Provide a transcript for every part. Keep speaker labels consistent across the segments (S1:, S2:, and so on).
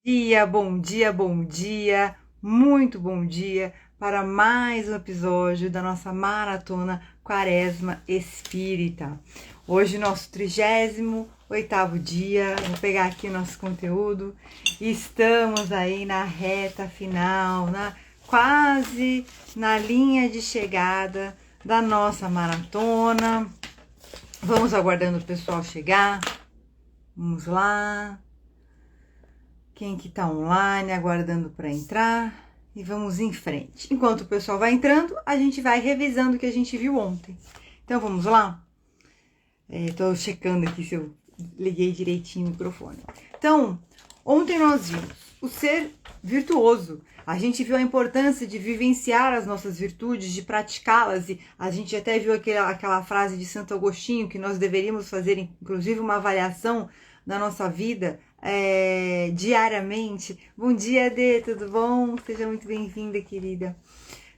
S1: Bom dia, bom dia, muito bom dia para mais um episódio da nossa Maratona Quaresma Espírita. Hoje, nosso 38º dia, vou pegar aqui o nosso conteúdo e estamos aí na reta final, quase na linha de chegada da nossa maratona. Vamos aguardando o pessoal chegar, vamos lá. Quem que tá online, aguardando para entrar, e vamos em frente. Enquanto o pessoal vai entrando, a gente vai revisando o que a gente viu ontem. Então vamos lá? Tô checando aqui se eu liguei direitinho o microfone. Então, ontem nós vimos o ser virtuoso. A gente viu a importância de vivenciar as nossas virtudes, de praticá-las, e a gente até viu aquela frase de Santo Agostinho, que nós deveríamos fazer, inclusive, uma avaliação da nossa vida diariamente. Bom dia, Dê, tudo bom? Seja muito bem-vinda, querida.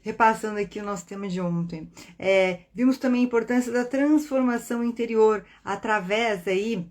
S1: Repassando aqui o nosso tema de ontem. Vimos também a importância da transformação interior através aí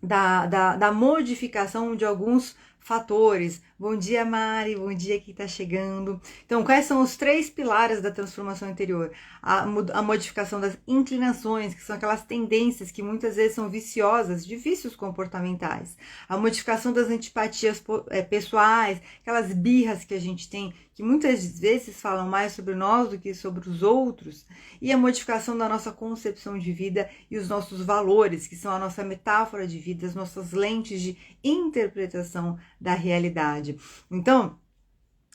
S1: da modificação de alguns fatores. Bom dia, Mari, bom dia que está chegando. Então, quais são os 3 pilares da transformação interior? A modificação das inclinações, que são aquelas tendências que muitas vezes são viciosas, de vícios comportamentais. A modificação das antipatias pessoais, aquelas birras que a gente tem, que muitas vezes falam mais sobre nós do que sobre os outros. E a modificação da nossa concepção de vida e os nossos valores, que são a nossa metáfora de vida, as nossas lentes de interpretação da realidade. Então,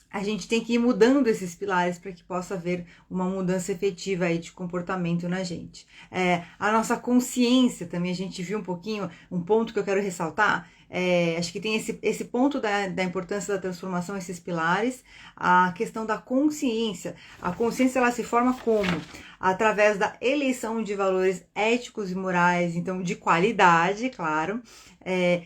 S1: a gente tem que ir mudando esses pilares para que possa haver uma mudança efetiva aí de comportamento na gente. A nossa consciência também, a gente viu um ponto que eu quero ressaltar. Acho que tem esse ponto da importância da transformação, esses pilares, a questão da consciência. A consciência, ela se forma como? Através da eleição de valores éticos e morais, então de qualidade, claro,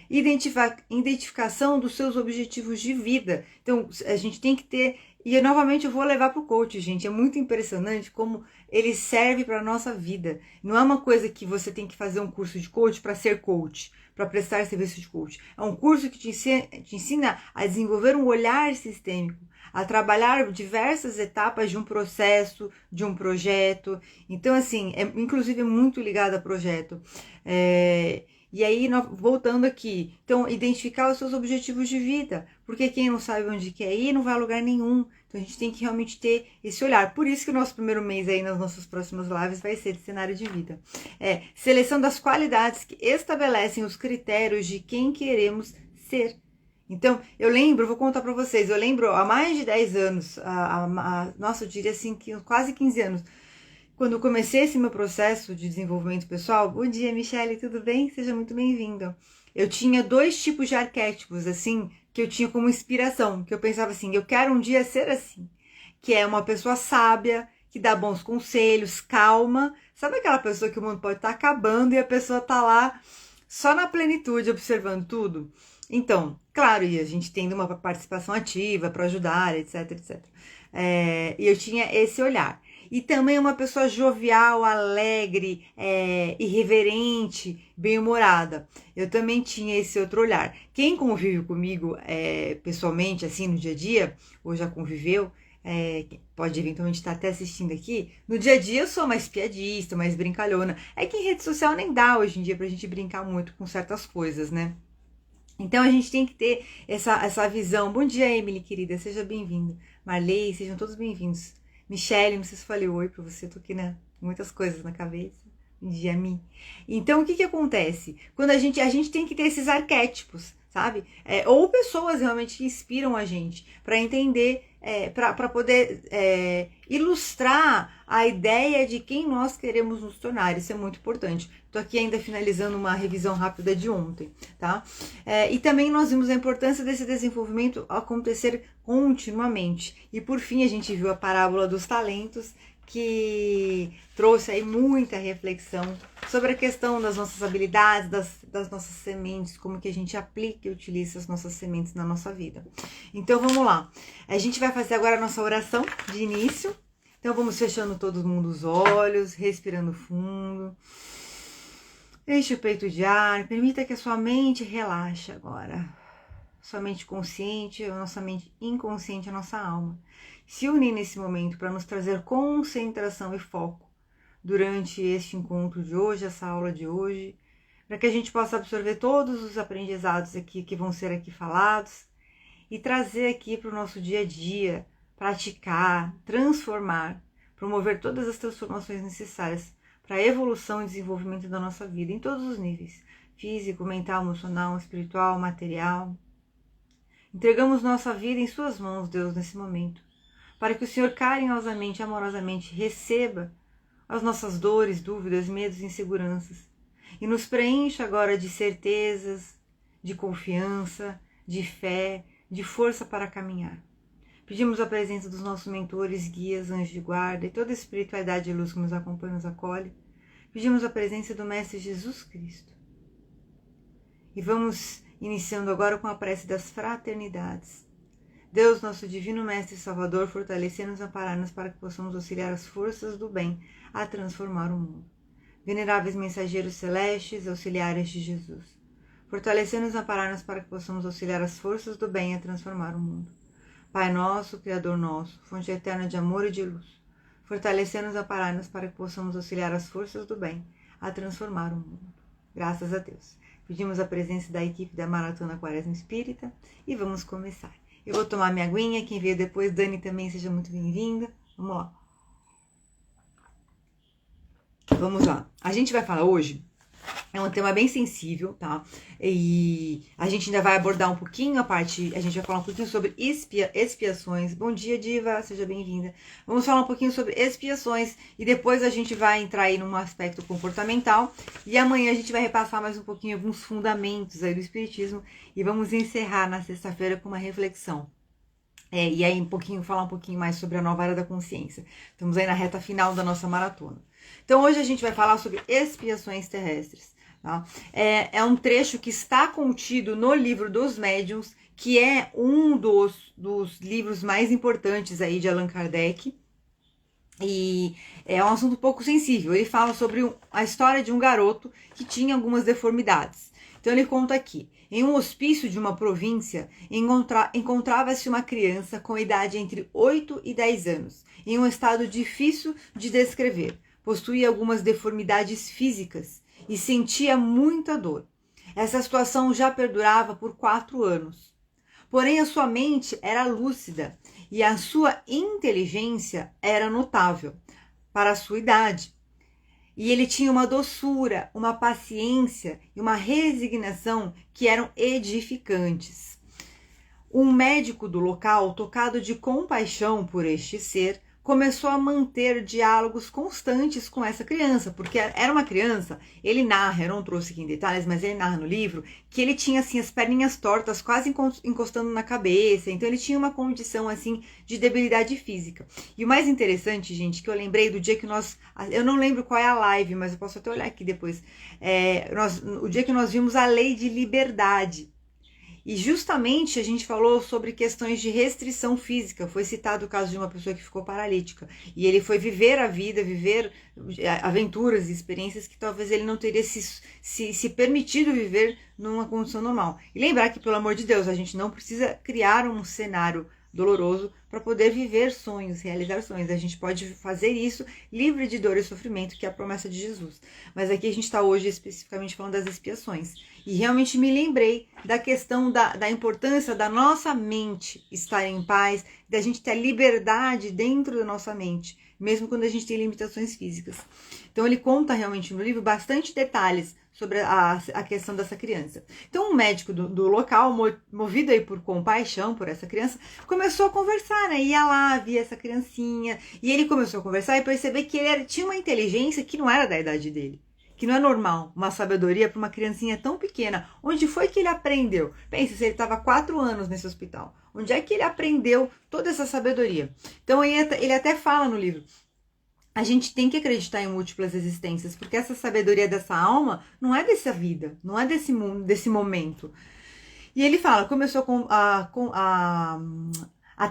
S1: identificação dos seus objetivos de vida. Então, a gente tem que ter, e novamente eu vou levar para o coach, gente, é muito impressionante como ele serve para a nossa vida. Não é uma coisa que você tem que fazer um curso de coach para ser coach, para prestar serviço de coach. É um curso que te ensina a desenvolver um olhar sistêmico, a trabalhar diversas etapas de um processo, de um projeto. Então, assim, inclusive é muito ligado a projeto. E aí, voltando aqui, então, identificar os seus objetivos de vida, porque quem não sabe onde quer ir não vai a lugar nenhum. Então, a gente tem que realmente ter esse olhar. Por isso que o nosso primeiro mês aí, nas nossas próximas lives, vai ser de cenário de vida. Seleção das qualidades que estabelecem os critérios de quem queremos ser. Então, vou contar para vocês, eu lembro há mais de 10 anos, nossa, eu diria assim, quase 15 anos, quando eu comecei esse meu processo de desenvolvimento pessoal. Bom dia, Michele, tudo bem? Seja muito bem-vindo. Eu tinha 2 tipos de arquétipos, assim, que eu tinha como inspiração, que eu pensava assim, eu quero um dia ser assim, que é uma pessoa sábia, que dá bons conselhos, calma. Sabe aquela pessoa que o mundo pode estar acabando e a pessoa tá lá só na plenitude, observando tudo? Então, claro, e a gente tendo uma participação ativa para ajudar, etc, etc. E eu tinha esse olhar. E também uma pessoa jovial, alegre, irreverente, bem-humorada. Eu também tinha esse outro olhar. Quem convive comigo pessoalmente, assim, no dia a dia, ou já conviveu, pode eventualmente estar até assistindo aqui, no dia a dia eu sou mais piadista, mais brincalhona. É que em rede social nem dá hoje em dia pra gente brincar muito com certas coisas, né? Então a gente tem que ter essa visão. Bom dia, Emily, querida, seja bem-vinda. Marley, sejam todos bem-vindos. Michele, não sei se falei oi pra você, tô aqui, né? Muitas coisas na cabeça. Bom dia, Mi. Então, o que acontece? Quando a gente tem que ter esses arquétipos, sabe? Ou pessoas realmente que inspiram a gente para entender, para poder ilustrar a ideia de quem nós queremos nos tornar. Isso é muito importante. Estou aqui ainda finalizando uma revisão rápida de ontem, tá? E também nós vimos a importância desse desenvolvimento acontecer continuamente. E por fim, a gente viu a parábola dos talentos, que trouxe aí muita reflexão sobre a questão das nossas habilidades, das nossas sementes, como que a gente aplica e utiliza as nossas sementes na nossa vida. Então vamos lá, a gente vai fazer agora a nossa oração de início. Então vamos fechando todo mundo os olhos, respirando fundo. Enche o peito de ar, permita que a sua mente relaxe agora. sua mente consciente, a nossa mente inconsciente, a nossa alma, se unir nesse momento para nos trazer concentração e foco durante este encontro de hoje, essa aula de hoje, para que a gente possa absorver todos os aprendizados aqui que vão ser aqui falados e trazer aqui para o nosso dia a dia, praticar, transformar, promover todas as transformações necessárias para a evolução e desenvolvimento da nossa vida em todos os níveis, físico, mental, emocional, espiritual, material. Entregamos nossa vida em suas mãos, Deus, nesse momento, para que o Senhor carinhosamente, amorosamente receba as nossas dores, dúvidas, medos e inseguranças e nos preencha agora de certezas, de confiança, de fé, de força para caminhar. Pedimos a presença dos nossos mentores, guias, anjos de guarda e toda a espiritualidade e luz que nos acompanha e nos acolhe. Pedimos a presença do Mestre Jesus Cristo. E vamos iniciando agora com a prece das fraternidades. Deus, nosso divino Mestre e Salvador, fortalecei-nos e amparai-nos para que possamos auxiliar as forças do bem a transformar o mundo. Veneráveis mensageiros celestes, auxiliares de Jesus, fortalecei-nos e amparai-nos para que possamos auxiliar as forças do bem a transformar o mundo. Pai nosso, Criador nosso, fonte eterna de amor e de luz, fortalecei-nos e amparai-nos para que possamos auxiliar as forças do bem a transformar o mundo. Graças a Deus. Pedimos a presença da equipe da Maratona Quaresma Espírita e vamos começar. Eu vou tomar minha aguinha, quem veio depois, Dani também, seja muito bem-vinda. Vamos lá. Vamos lá. A gente vai falar hoje, é um tema bem sensível, tá? E a gente ainda vai abordar um pouquinho a gente vai falar um pouquinho sobre expiações. Bom dia, Diva, seja bem-vinda. Vamos falar um pouquinho sobre expiações e depois a gente vai entrar aí num aspecto comportamental e amanhã a gente vai repassar mais um pouquinho alguns fundamentos aí do Espiritismo e vamos encerrar na sexta-feira com uma reflexão. E aí falar um pouquinho mais sobre a nova era da consciência. Estamos aí na reta final da nossa maratona. Então hoje a gente vai falar sobre expiações terrestres. Tá? É um trecho que está contido no livro dos Médiuns, que é um dos livros mais importantes aí de Allan Kardec. E é um assunto um pouco sensível. Ele fala sobre a história de um garoto que tinha algumas deformidades. Então ele conta aqui. Em um hospício de uma província, encontrava-se uma criança com idade entre 8 e 10 anos, em um estado difícil de descrever. Possuía algumas deformidades físicas e sentia muita dor. Essa situação já perdurava por 4 anos. Porém, a sua mente era lúcida e a sua inteligência era notável para a sua idade. E ele tinha uma doçura, uma paciência e uma resignação que eram edificantes. Um médico do local, tocado de compaixão por este ser, começou a manter diálogos constantes com essa criança, porque era uma criança, ele narra, eu não trouxe aqui em detalhes, mas ele narra no livro, que ele tinha assim as perninhas tortas, quase encostando na cabeça, então ele tinha uma condição assim de debilidade física. E o mais interessante, gente, que eu lembrei do dia que eu não lembro qual é a live, mas eu posso até olhar aqui depois, o dia que nós vimos a lei de liberdade. E justamente a gente falou sobre questões de restrição física. Foi citado o caso de uma pessoa que ficou paralítica. E ele foi viver a vida, viver aventuras e experiências que talvez ele não teria se permitido viver numa condição normal. E lembrar que, pelo amor de Deus, a gente não precisa criar um cenário doloroso para poder viver sonhos, realizar sonhos. A gente pode fazer isso livre de dor e sofrimento, que é a promessa de Jesus. Mas aqui a gente está hoje especificamente falando das expiações. E realmente me lembrei da questão da importância da nossa mente estar em paz, da gente ter liberdade dentro da nossa mente, mesmo quando a gente tem limitações físicas. Então ele conta realmente no livro bastante detalhes sobre a questão dessa criança. Então um médico do local, movido aí por compaixão por essa criança, começou a conversar, né? Ia lá, via essa criancinha, e ele começou a conversar e perceber que ele tinha uma inteligência que não era da idade dele. Que não é normal, uma sabedoria para uma criancinha tão pequena. Onde foi que ele aprendeu? Pensa, se ele estava 4 anos nesse hospital. Onde é que ele aprendeu toda essa sabedoria? Então ele até fala no livro, a gente tem que acreditar em múltiplas existências, porque essa sabedoria dessa alma não é dessa vida, não é desse mundo, desse momento. E ele fala, começou a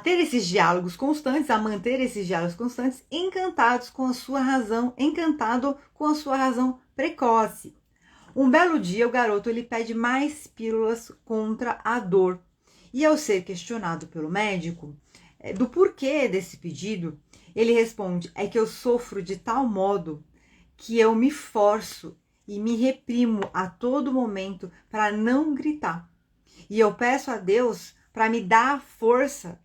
S1: ter esses diálogos constantes, a manter esses diálogos constantes, encantado com a sua razão precoce. Um belo dia, o garoto ele pede mais pílulas contra a dor. E ao ser questionado pelo médico do porquê desse pedido, ele responde: é que eu sofro de tal modo que eu me forço e me reprimo a todo momento para não gritar. E eu peço a Deus para me dar força,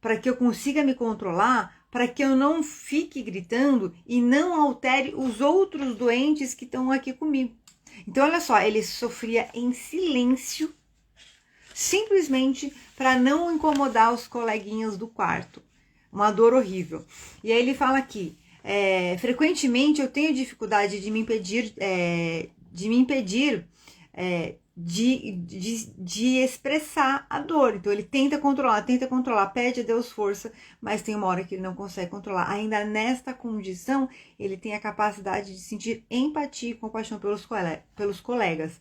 S1: para que eu consiga me controlar, para que eu não fique gritando e não altere os outros doentes que estão aqui comigo. Então, olha só, ele sofria em silêncio, simplesmente para não incomodar os coleguinhas do quarto. Uma dor horrível. E aí ele fala aqui, frequentemente eu tenho dificuldade de me impedir, de expressar a dor. Então ele tenta controlar, pede a Deus força, mas tem uma hora que ele não consegue controlar. Ainda nesta condição, ele tem a capacidade de sentir empatia e compaixão pelos colegas.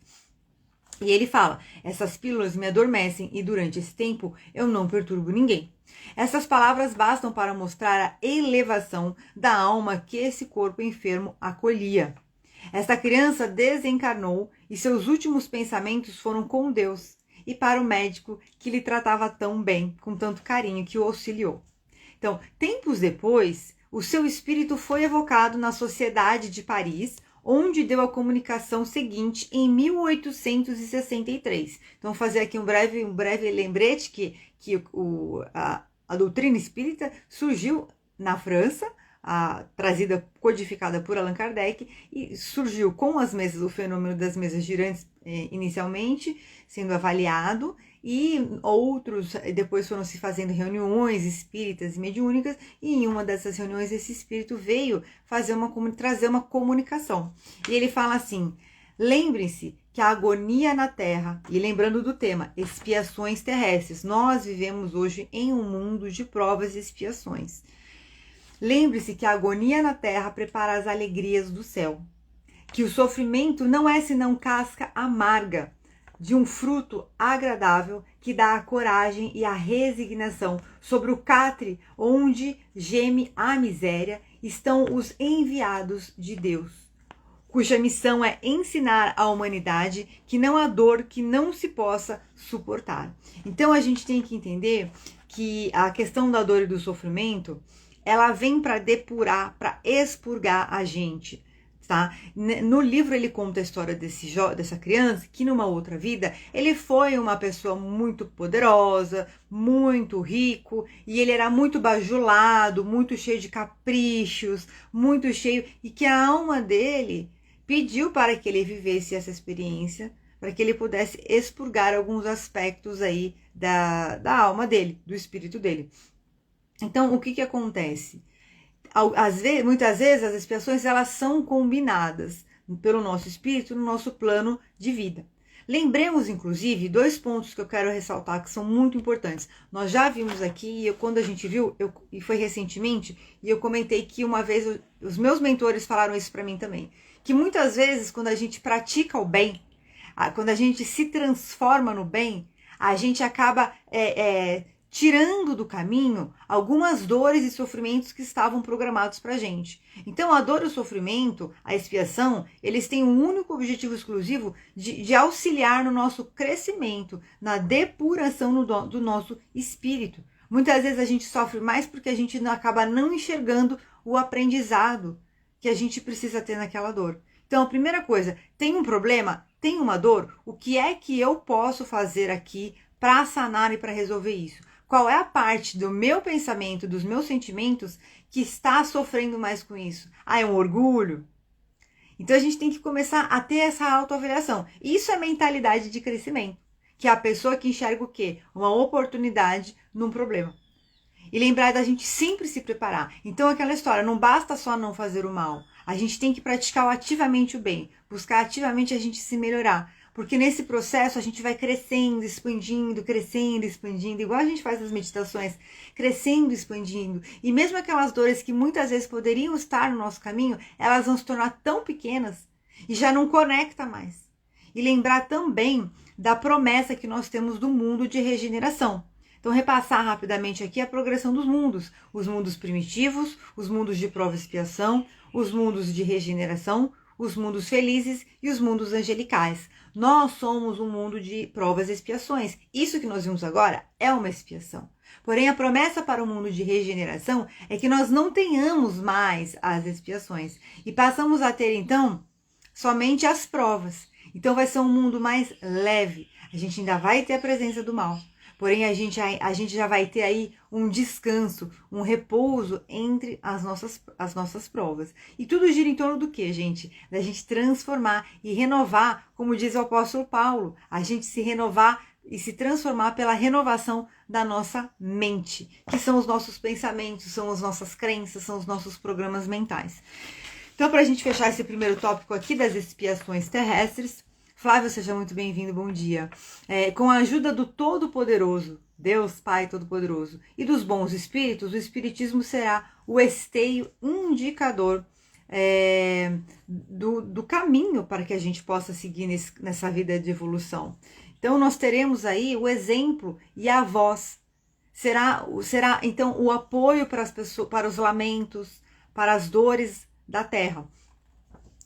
S1: E ele fala: essas pílulas me adormecem e durante esse tempo eu não perturbo ninguém. Essas palavras bastam para mostrar a elevação da alma que esse corpo enfermo acolhia. Esta criança desencarnou e seus últimos pensamentos foram com Deus e para o médico que lhe tratava tão bem, com tanto carinho, que o auxiliou. Então, tempos depois, o seu espírito foi evocado na Sociedade de Paris, onde deu a comunicação seguinte em 1863. Então, vou fazer aqui um breve lembrete que a doutrina espírita surgiu na França, codificada por Allan Kardec, e surgiu com as mesas, o fenômeno das mesas girantes inicialmente, sendo avaliado, e outros depois foram se fazendo reuniões espíritas e mediúnicas, e em uma dessas reuniões esse espírito veio trazer uma comunicação. E ele fala assim: lembrem-se que a agonia na Terra, e lembrando do tema, expiações terrestres, nós vivemos hoje em um mundo de provas e expiações. Lembre-se que a agonia na Terra prepara as alegrias do céu, que o sofrimento não é senão casca amarga de um fruto agradável que dá a coragem e a resignação. Sobre o catre onde geme a miséria estão os enviados de Deus, cuja missão é ensinar à humanidade que não há dor que não se possa suportar. Então a gente tem que entender que a questão da dor e do sofrimento, ela vem para depurar, para expurgar a gente, tá? No livro ele conta a história dessa criança que numa outra vida ele foi uma pessoa muito poderosa, muito rico, e ele era muito bajulado, muito cheio de caprichos, muito cheio, e que a alma dele pediu para que ele vivesse essa experiência, para que ele pudesse expurgar alguns aspectos aí da alma dele, do espírito dele. Então, o que acontece? Muitas vezes as expiações elas são combinadas pelo nosso espírito no nosso plano de vida. Lembremos, inclusive, 2 pontos que eu quero ressaltar que são muito importantes. Nós já vimos aqui, quando a gente viu, e foi recentemente, e eu comentei que uma vez os meus mentores falaram isso para mim também, que muitas vezes quando a gente pratica o bem, quando a gente se transforma no bem, a gente acaba tirando do caminho algumas dores e sofrimentos que estavam programados para a gente. Então, a dor e o sofrimento, a expiação, eles têm um único objetivo exclusivo de auxiliar no nosso crescimento, na depuração do nosso espírito. Muitas vezes a gente sofre mais porque a gente acaba não enxergando o aprendizado que a gente precisa ter naquela dor. Então, a primeira coisa, tem um problema? Tem uma dor? O que é que eu posso fazer aqui para sanar e para resolver isso? Qual é a parte do meu pensamento, dos meus sentimentos que está sofrendo mais com isso? É um orgulho? Então a gente tem que começar a ter essa autoavaliação. Isso é mentalidade de crescimento, que é a pessoa que enxerga o quê? Uma oportunidade num problema. E lembrar da gente sempre se preparar. Então aquela história, não basta só não fazer o mal. A gente tem que praticar ativamente o bem, buscar ativamente a gente se melhorar. Porque nesse processo a gente vai crescendo, expandindo, igual a gente faz nas meditações, crescendo, expandindo. E mesmo aquelas dores que muitas vezes poderiam estar no nosso caminho, elas vão se tornar tão pequenas e já não conecta mais. E lembrar também da promessa que nós temos do mundo de regeneração. Então, repassar rapidamente aqui a progressão dos mundos. Os mundos primitivos, os mundos de prova e expiação, os mundos de regeneração, os mundos felizes e os mundos angelicais. Nós somos um mundo de provas e expiações. Isso que nós vimos agora é uma expiação. Porém, a promessa para o mundo de regeneração é que nós não tenhamos mais as expiações e passamos a ter, então, somente as provas. Então, vai ser um mundo mais leve. A gente ainda vai ter a presença do mal. Porém, a gente já vai ter aí um descanso, um repouso entre as nossas provas. E tudo gira em torno do quê, gente? Da gente transformar e renovar, como diz o apóstolo Paulo, a gente se renovar e se transformar pela renovação da nossa mente, que são os nossos pensamentos, são as nossas crenças, são os nossos programas mentais. Então, para a gente fechar esse primeiro tópico aqui das expiações terrestres, Flávio, seja muito bem-vindo, bom dia. Com a ajuda do Todo-Poderoso, Deus Pai Todo-Poderoso, e dos bons espíritos, o Espiritismo será o esteio indicador do caminho para que a gente possa seguir nessa vida de evolução. Então, nós teremos aí o exemplo e a voz. Será então, o apoio para as pessoas, para os lamentos, para as dores da terra.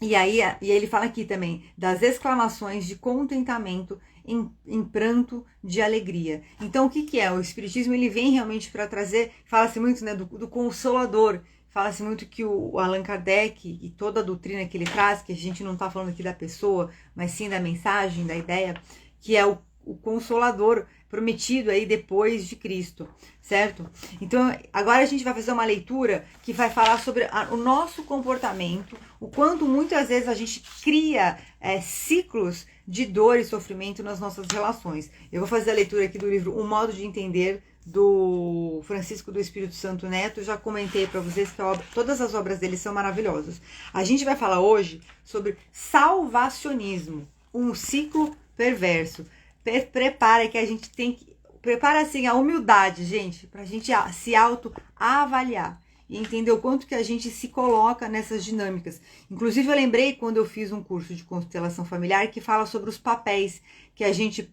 S1: E aí ele fala aqui também das exclamações de contentamento em pranto de alegria. Então, o que é? O Espiritismo, ele vem realmente para trazer, fala-se muito, né, do Consolador, fala-se muito que o Allan Kardec e toda a doutrina que ele traz, que a gente não está falando aqui da pessoa, mas sim da mensagem, da ideia, que é o Consolador prometido aí depois de Cristo, certo? Então, agora a gente vai fazer uma leitura que vai falar sobre o nosso comportamento, o quanto muitas vezes a gente cria ciclos de dor e sofrimento nas nossas relações. Eu vou fazer a leitura aqui do livro Um Modo de Entender, do Francisco do Espírito Santo Neto. Já comentei para vocês que todas as obras dele são maravilhosas. A gente vai falar hoje sobre salvacionismo, um ciclo perverso. Prepara que a gente tem que... Prepara assim a humildade, gente, pra gente se auto-avaliar e entender o quanto que a gente se coloca nessas dinâmicas. Inclusive, eu lembrei quando eu fiz um curso de constelação familiar que fala sobre os papéis que a gente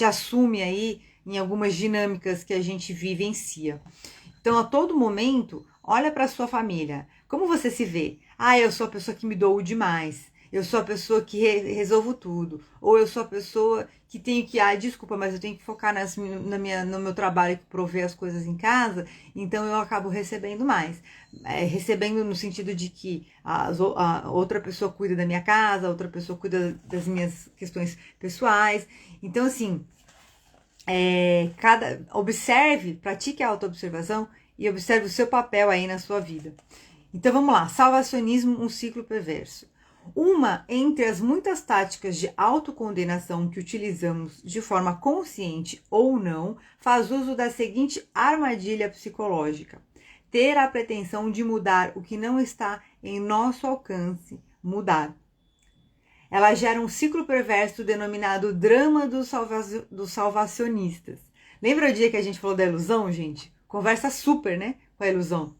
S1: assume aí em algumas dinâmicas que a gente vivencia. Então, a todo momento, olha para sua família. Como você se vê? Eu sou a pessoa que me dou demais. Eu sou a pessoa que resolvo tudo. Ou eu sou a pessoa que tenho que... desculpa, mas eu tenho que focar no meu trabalho, que prover as coisas em casa, então eu acabo recebendo mais. Recebendo no sentido de que a outra pessoa cuida da minha casa, a outra pessoa cuida das minhas questões pessoais. Então, assim, observe, pratique a autoobservação e observe o seu papel aí na sua vida. Então, vamos lá. Salvacionismo, um ciclo perverso. Uma entre as muitas táticas de autocondenação que utilizamos de forma consciente ou não, faz uso da seguinte armadilha psicológica: ter a pretensão de mudar o que não está em nosso alcance mudar. Ela gera um ciclo perverso denominado drama dos salvacionistas. Lembra o dia que a gente falou da ilusão, gente? Conversa super, né, com a ilusão.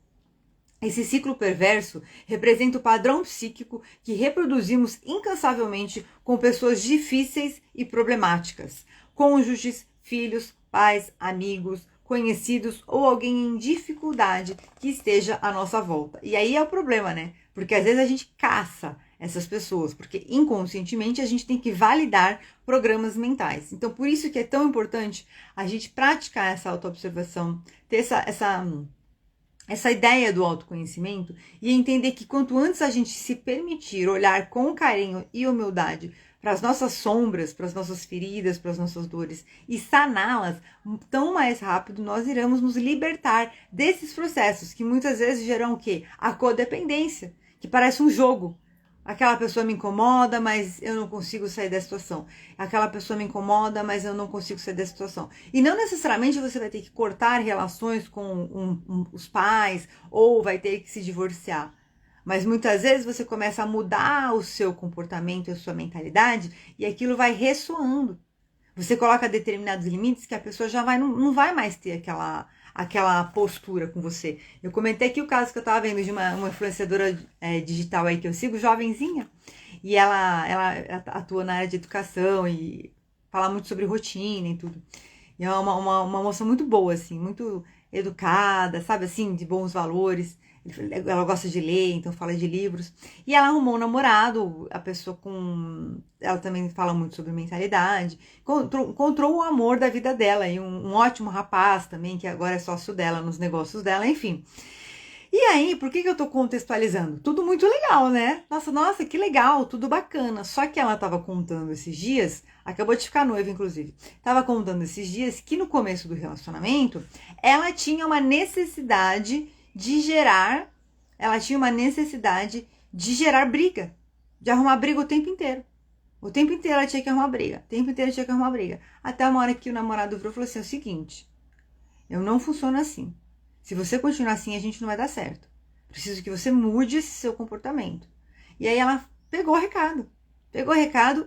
S1: Esse ciclo perverso representa o padrão psíquico que reproduzimos incansavelmente com pessoas difíceis e problemáticas, cônjuges, filhos, pais, amigos, conhecidos ou alguém em dificuldade que esteja à nossa volta. E aí é o problema, né? Porque às vezes a gente caça essas pessoas, porque inconscientemente a gente tem que validar programas mentais. Então, por isso que é tão importante a gente praticar essa autoobservação, ter essa ideia do autoconhecimento e entender que quanto antes a gente se permitir olhar com carinho e humildade para as nossas sombras, para as nossas feridas, para as nossas dores e saná-las, tão mais rápido nós iremos nos libertar desses processos que muitas vezes geram o quê? A codependência, que parece um jogo. Aquela pessoa me incomoda, mas eu não consigo sair da situação. Aquela pessoa me incomoda, mas eu não consigo sair da situação. E não necessariamente você vai ter que cortar relações com os pais ou vai ter que se divorciar. Mas muitas vezes você começa a mudar o seu comportamento e a sua mentalidade e aquilo vai ressoando. Você coloca determinados limites que a pessoa já não vai mais ter aquela postura com você. Eu comentei aqui o caso que eu tava vendo de uma influenciadora digital aí que eu sigo, jovenzinha, e ela atua na área de educação e fala muito sobre rotina e tudo. E é uma moça muito boa, assim, muito educada, sabe assim, de bons valores. Ela gosta de ler, então fala de livros. E ela arrumou um namorado, a pessoa com... Ela também fala muito sobre mentalidade. Encontrou o amor da vida dela, e um ótimo rapaz também, que agora é sócio dela nos negócios dela, enfim. E aí, por que eu tô contextualizando? Tudo muito legal, né? Nossa, que legal, tudo bacana. Só que ela tava contando esses dias, acabou de ficar noiva, inclusive. Tava contando esses dias que no começo do relacionamento, ela tinha uma necessidade de gerar briga, de arrumar briga o tempo inteiro. O tempo inteiro ela tinha que arrumar briga, Até uma hora que o namorado virou e falou assim, é o seguinte, eu não funciono assim. Se você continuar assim, a gente não vai dar certo. Preciso que você mude esse seu comportamento. E aí ela pegou o recado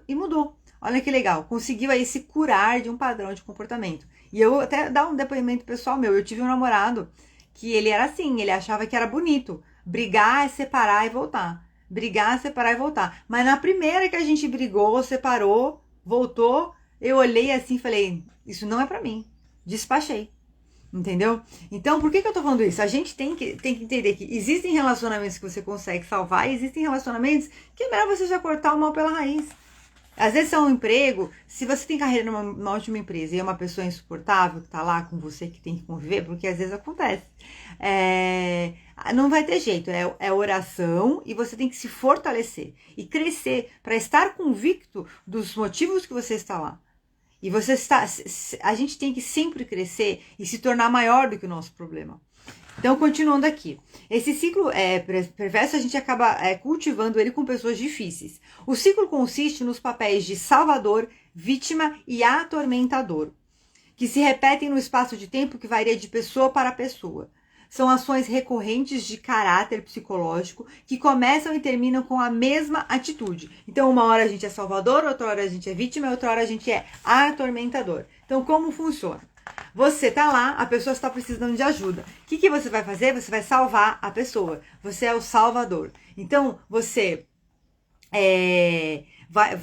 S1: e mudou. Olha que legal, conseguiu aí se curar de um padrão de comportamento. E eu até dar um depoimento pessoal meu, eu tive um namorado que ele era assim, ele achava que era bonito, brigar, separar e voltar. Mas na primeira que a gente brigou, separou, voltou, eu olhei assim e falei, isso não é pra mim. Despachei. Entendeu? Então, por que eu tô falando isso? A gente tem que entender que existem relacionamentos que você consegue salvar e existem relacionamentos que é melhor você já cortar o mal pela raiz. Às vezes é um emprego, se você tem carreira numa ótima empresa e é uma pessoa insuportável que tá lá com você, que tem que conviver, porque às vezes acontece, não vai ter jeito, é oração e você tem que se fortalecer e crescer para estar convicto dos motivos que você está lá. E a gente tem que sempre crescer e se tornar maior do que o nosso problema. Então, continuando aqui. Esse ciclo perverso, a gente acaba cultivando ele com pessoas difíceis. O ciclo consiste nos papéis de salvador, vítima e atormentador, que se repetem no espaço de tempo que varia de pessoa para pessoa. São ações recorrentes de caráter psicológico que começam e terminam com a mesma atitude. Então, uma hora a gente é salvador, outra hora a gente é vítima, e outra hora a gente é atormentador. Então, como funciona? Você tá lá, a pessoa está precisando de ajuda. O que você vai fazer? Você vai salvar a pessoa. Você é o salvador. Então, você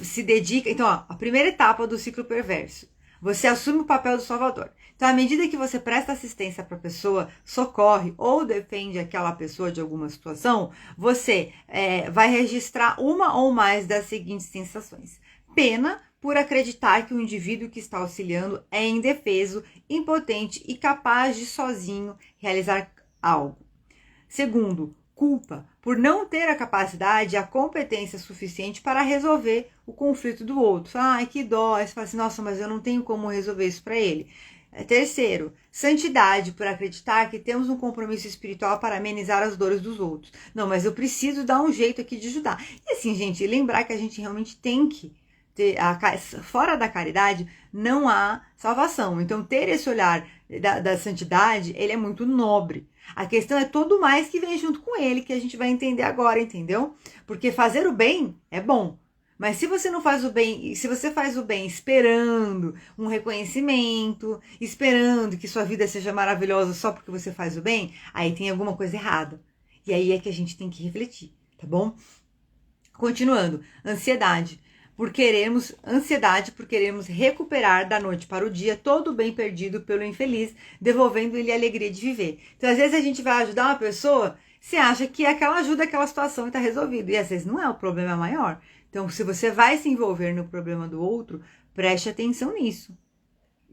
S1: se dedica... Então, a primeira etapa do ciclo perverso. Você assume o papel do salvador. Então, à medida que você presta assistência para a pessoa, socorre ou defende aquela pessoa de alguma situação, você vai registrar uma ou mais das seguintes sensações. Pena por acreditar que o indivíduo que está auxiliando é indefeso, impotente e capaz de sozinho realizar algo. Segundo, culpa por não ter a capacidade e a competência suficiente para resolver o conflito do outro. Ai, que dó. Você fala assim, nossa, mas eu não tenho como resolver isso para ele. Terceiro, santidade por acreditar que temos um compromisso espiritual para amenizar as dores dos outros. Não, mas eu preciso dar um jeito aqui de ajudar. E assim, gente, lembrar que a gente realmente tem que fora da caridade não há salvação. Então, ter esse olhar da santidade, ele é muito nobre. A questão é todo mais que vem junto com ele, que a gente vai entender agora, entendeu? Porque fazer o bem é bom. Mas se você não faz o bem, se você faz o bem esperando um reconhecimento, esperando que sua vida seja maravilhosa só porque você faz o bem, aí tem alguma coisa errada. E aí é que a gente tem que refletir, tá bom? Continuando, ansiedade por querermos recuperar da noite para o dia todo o bem perdido pelo infeliz, devolvendo-lhe a alegria de viver. Então, às vezes a gente vai ajudar uma pessoa, você acha que aquela ajuda aquela situação e está resolvido, e às vezes não é o problema maior. Então, se você vai se envolver no problema do outro, preste atenção nisso.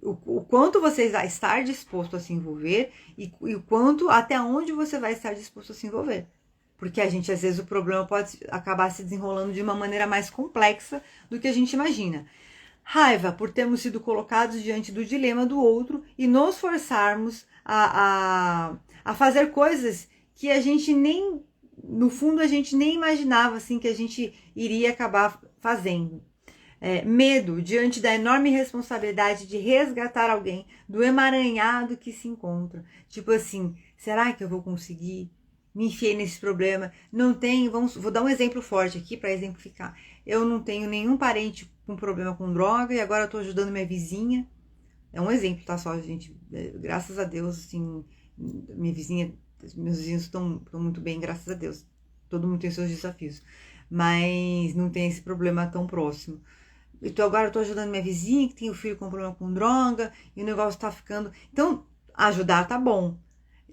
S1: O quanto você vai estar disposto a se envolver e o quanto, até onde você vai estar disposto a se envolver. Porque a gente, às vezes, o problema pode acabar se desenrolando de uma maneira mais complexa do que a gente imagina. Raiva por termos sido colocados diante do dilema do outro e nos forçarmos a fazer coisas que a gente nem, no fundo, a gente nem imaginava assim, que a gente iria acabar fazendo. Medo diante da enorme responsabilidade de resgatar alguém do emaranhado que se encontra. Tipo assim, será que eu vou conseguir? Me enfiei nesse problema, não tenho, vou dar um exemplo forte aqui para exemplificar. Eu não tenho nenhum parente com problema com droga e agora eu tô ajudando minha vizinha. É um exemplo, tá só, gente? Graças a Deus, assim, minha vizinha, meus vizinhos estão muito bem, graças a Deus. Todo mundo tem seus desafios, mas não tem esse problema tão próximo. Então agora eu tô ajudando minha vizinha que tem o filho com problema com droga e o negócio tá ficando... Então, ajudar tá bom.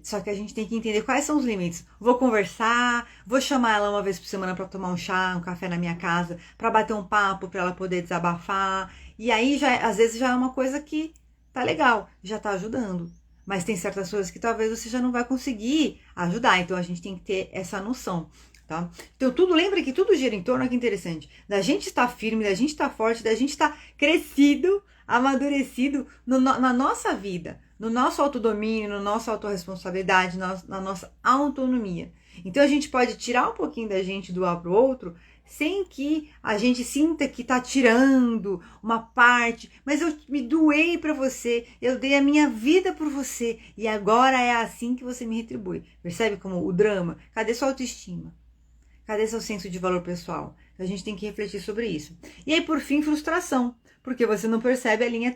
S1: Só que a gente tem que entender quais são os limites. Vou conversar, vou chamar ela uma vez por semana para tomar um chá, um café na minha casa, para bater um papo, para ela poder desabafar. E aí, às vezes, já é uma coisa que tá legal, já tá ajudando. Mas tem certas coisas que talvez você já não vai conseguir ajudar. Então, a gente tem que ter essa noção. Tá? Então, lembra que tudo gira em torno, olha que interessante, da gente estar firme, da gente estar forte, da gente estar crescido, amadurecido na nossa vida, no nosso autodomínio, na nossa autorresponsabilidade, na nossa autonomia. Então, a gente pode tirar um pouquinho da gente, doar para o outro, sem que a gente sinta que está tirando uma parte, mas eu me doei para você, eu dei a minha vida por você, e agora é assim que você me retribui. Percebe como o drama? Cadê sua autoestima? Cadê seu senso de valor pessoal? A gente tem que refletir sobre isso. E aí, por fim, frustração, porque você não percebe a linha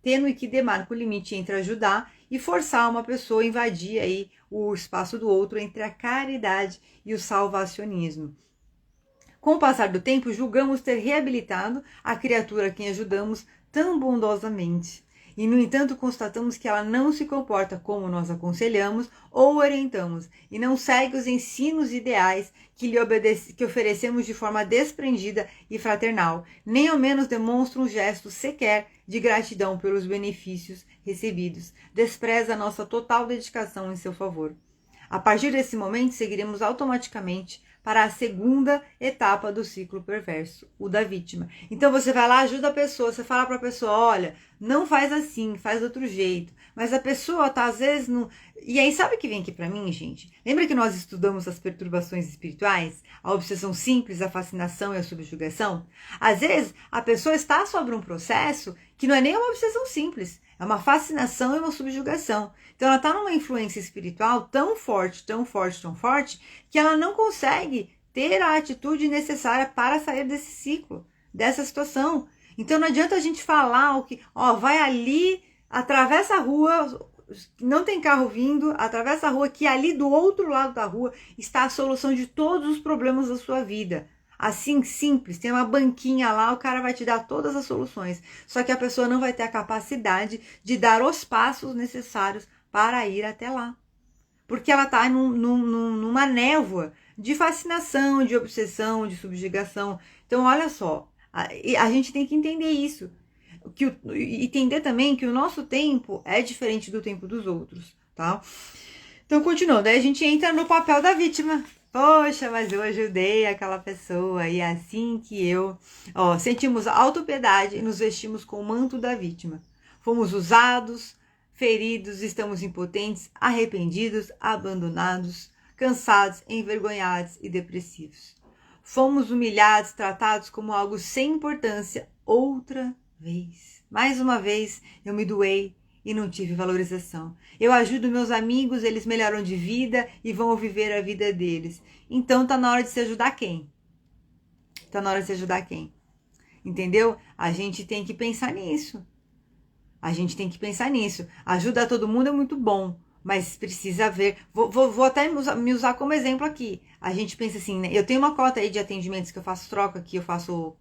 S1: tênue que demarca o limite entre ajudar e forçar uma pessoa a invadir aí o espaço do outro entre a caridade e o salvacionismo. Com o passar do tempo, julgamos ter reabilitado a criatura a quem ajudamos tão bondosamente. E, no entanto, constatamos que ela não se comporta como nós aconselhamos ou orientamos, e não segue os ensinos ideais que oferecemos de forma desprendida e fraternal, nem ao menos demonstra um gesto sequer de gratidão pelos benefícios recebidos, despreza a nossa total dedicação em seu favor. A partir desse momento, seguiremos automaticamente para a segunda etapa do ciclo perverso, o da vítima. Então você vai lá, ajuda a pessoa, você fala para a pessoa, olha, não faz assim, faz de outro jeito. Mas a pessoa tá às vezes no... E aí sabe o que vem aqui para mim, gente? Lembra que nós estudamos as perturbações espirituais? A obsessão simples, a fascinação e a subjugação? Às vezes a pessoa está sobre um processo que não é nem uma obsessão simples, é uma fascinação e uma subjugação. Então ela está numa influência espiritual tão forte, tão forte, tão forte, que ela não consegue ter a atitude necessária para sair desse ciclo, dessa situação. Então não adianta a gente falar o que, ó, vai ali, atravessa a rua, não tem carro vindo, atravessa a rua, que ali do outro lado da rua está a solução de todos os problemas da sua vida. Assim, simples, tem uma banquinha lá, o cara vai te dar todas as soluções. Só que a pessoa não vai ter a capacidade de dar os passos necessários para ir até lá. Porque ela está numa névoa de fascinação, de obsessão, de subjugação. Então, olha só, a gente tem que entender isso. Entender também que o nosso tempo é diferente do tempo dos outros, tá? Então, continuando, aí a gente entra no papel da vítima. Poxa, mas eu ajudei aquela pessoa e é assim que sentimos autopiedade e nos vestimos com o manto da vítima. Fomos usados, feridos, estamos impotentes, arrependidos, abandonados, cansados, envergonhados e depressivos. Fomos humilhados, tratados como algo sem importância outra vez. Mais uma vez, eu me doei e não tive valorização. Eu ajudo meus amigos, eles melhoram de vida e vão viver a vida deles. Então tá na hora de se ajudar quem? Tá na hora de se ajudar quem? Entendeu? A gente tem que pensar nisso. A gente tem que pensar nisso. Ajudar todo mundo é muito bom, mas precisa ver. Vou até me usar como exemplo aqui. A gente pensa assim, né? Eu tenho uma cota aí de atendimentos que eu faço troca, que eu faço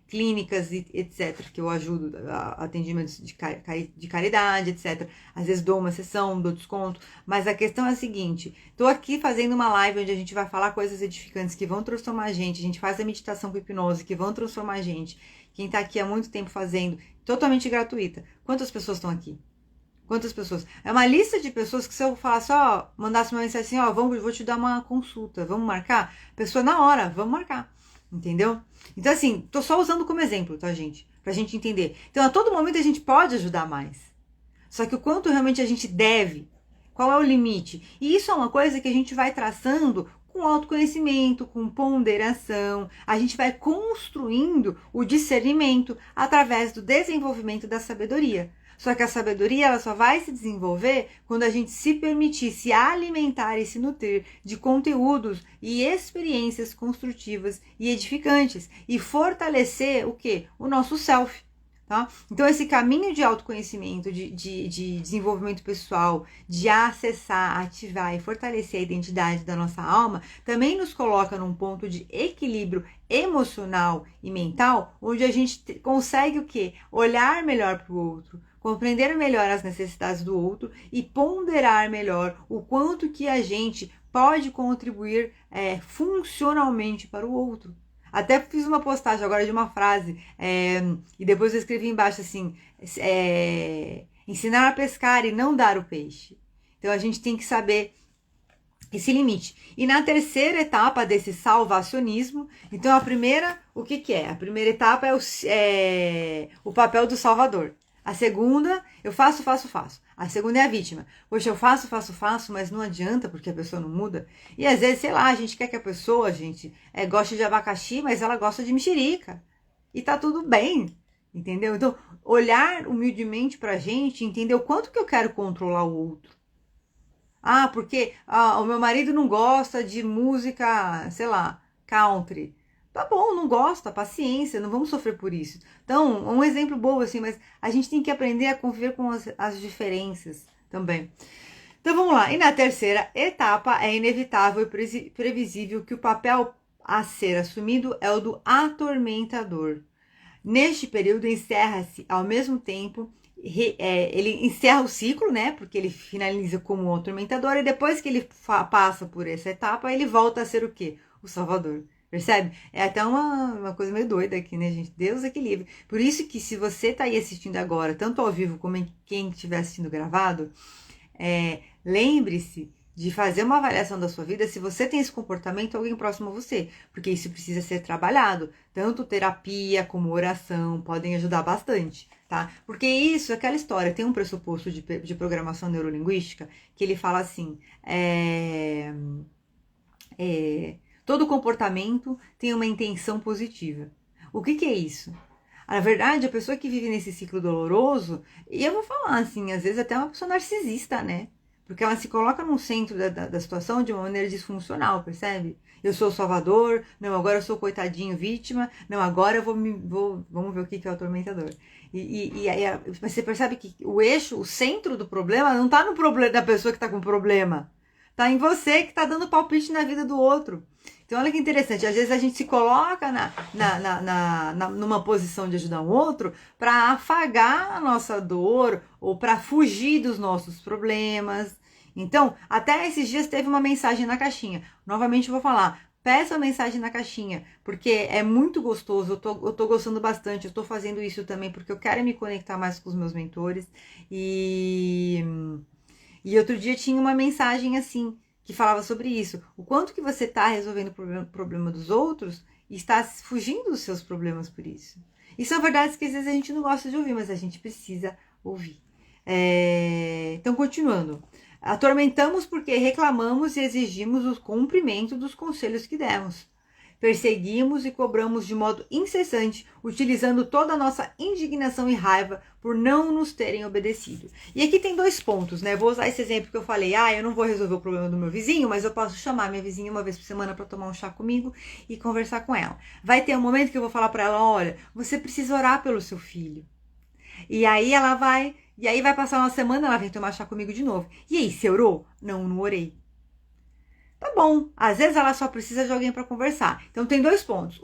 S1: clínicas, etc., que eu ajudo a atendimentos de caridade, etc. Às vezes dou uma sessão, dou desconto, mas a questão é a seguinte, estou aqui fazendo uma live onde a gente vai falar coisas edificantes que vão transformar a gente faz a meditação com hipnose, que vão transformar a gente. Quem está aqui há muito tempo fazendo, totalmente gratuita. Quantas pessoas estão aqui? Quantas pessoas? É uma lista de pessoas que se eu falasse, mandasse uma mensagem assim, vou te dar uma consulta, vamos marcar? Pessoa na hora, vamos marcar. Entendeu? Então, assim, tô só usando como exemplo, tá, gente? Pra gente entender. Então, a todo momento a gente pode ajudar mais. Só que o quanto realmente a gente deve, qual é o limite? E isso é uma coisa que a gente vai traçando com autoconhecimento, com ponderação. A gente vai construindo o discernimento através do desenvolvimento da sabedoria. Só que a sabedoria ela só vai se desenvolver quando a gente se permitir se alimentar e se nutrir de conteúdos e experiências construtivas e edificantes e fortalecer o quê? O nosso self. Tá? Então esse caminho de autoconhecimento, de desenvolvimento pessoal, de acessar, ativar e fortalecer a identidade da nossa alma, também nos coloca num ponto de equilíbrio emocional e mental, onde a gente consegue o quê? Olhar melhor para o outro, compreender melhor as necessidades do outro e ponderar melhor o quanto que a gente pode contribuir funcionalmente para o outro. Até fiz uma postagem agora de uma frase, e depois eu escrevi embaixo assim, ensinar a pescar e não dar o peixe. Então a gente tem que saber esse limite. E na terceira etapa desse salvacionismo, então a primeira, o que é? A primeira etapa é o papel do salvador. A segunda, eu faço. A segunda é a vítima. Poxa, eu faço, mas não adianta porque a pessoa não muda. E às vezes, sei lá, a gente quer que a pessoa, goste de abacaxi, mas ela gosta de mexerica. E tá tudo bem, entendeu? Então, olhar humildemente pra gente, entender o quanto que eu quero controlar o outro. Ah, porque o meu marido não gosta de música, sei lá, country. Tá bom, não gosta, paciência, não vamos sofrer por isso. Então, um exemplo bobo assim, mas a gente tem que aprender a conviver com as diferenças também. Então vamos lá. E na terceira etapa é inevitável e previsível que o papel a ser assumido é o do atormentador. Neste período encerra-se ao mesmo tempo, ele encerra o ciclo, né? Porque ele finaliza como atormentador e depois que ele passa por essa etapa, ele volta a ser o quê? O salvador. Percebe? É até uma coisa meio doida aqui, né, gente? Deus é que livre. Por isso que se você tá aí assistindo agora, tanto ao vivo como quem estiver assistindo gravado, lembre-se de fazer uma avaliação da sua vida se você tem esse comportamento alguém próximo a você, porque isso precisa ser trabalhado. Tanto terapia como oração podem ajudar bastante, tá? Porque isso, aquela história, tem um pressuposto de programação neurolinguística que ele fala assim, todo comportamento tem uma intenção positiva. O que é isso? Na verdade, a pessoa que vive nesse ciclo doloroso, e eu vou falar assim, às vezes até uma pessoa narcisista, né? Porque ela se coloca no centro da situação de uma maneira disfuncional, percebe? Eu sou o salvador, não, agora eu sou o coitadinho vítima, não, agora eu vamos ver o que é o atormentador. Mas você percebe que o eixo, o centro do problema não tá no problema da pessoa que tá com problema. Tá em você que tá dando palpite na vida do outro. Então, olha que interessante. Às vezes a gente se coloca numa posição de ajudar o outro para afagar a nossa dor ou para fugir dos nossos problemas. Então, até esses dias teve uma mensagem na caixinha. Novamente eu vou falar. Peça a mensagem na caixinha, porque é muito gostoso, eu tô gostando bastante, eu tô fazendo isso também porque eu quero me conectar mais com os meus mentores. E outro dia tinha uma mensagem assim, que falava sobre isso. O quanto que você está resolvendo o problema dos outros e está fugindo dos seus problemas por isso. E são verdades que às vezes a gente não gosta de ouvir, mas a gente precisa ouvir. Então, continuando. Atormentamos porque reclamamos e exigimos o cumprimento dos conselhos que demos. Perseguimos e cobramos de modo incessante, utilizando toda a nossa indignação e raiva por não nos terem obedecido. E aqui tem 2 pontos, né? Vou usar esse exemplo que eu falei. Eu não vou resolver o problema do meu vizinho, mas eu posso chamar minha vizinha uma vez por semana para tomar um chá comigo e conversar com ela. Vai ter um momento que eu vou falar para ela, olha, você precisa orar pelo seu filho. E aí vai passar uma semana, ela vem tomar chá comigo de novo. E aí, você orou? Não orei. Tá bom, às vezes ela só precisa de alguém para conversar. Então tem 2 pontos.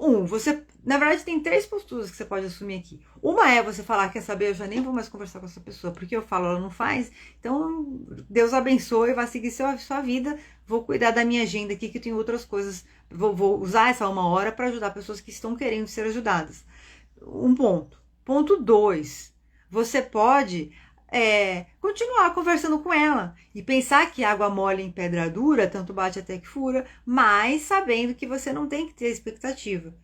S1: Na verdade tem 3 posturas que você pode assumir aqui. Uma é você falar, quer saber, eu já nem vou mais conversar com essa pessoa, porque eu falo, ela não faz. Então Deus abençoe, vai seguir sua vida. Vou cuidar da minha agenda aqui, que tem outras coisas. Vou usar essa 1 hora para ajudar pessoas que estão querendo ser ajudadas. Um ponto. Ponto 2. Você pode continuar conversando com ela e pensar que água mole em pedra dura, tanto bate até que fura, mas sabendo que você não tem que ter expectativa,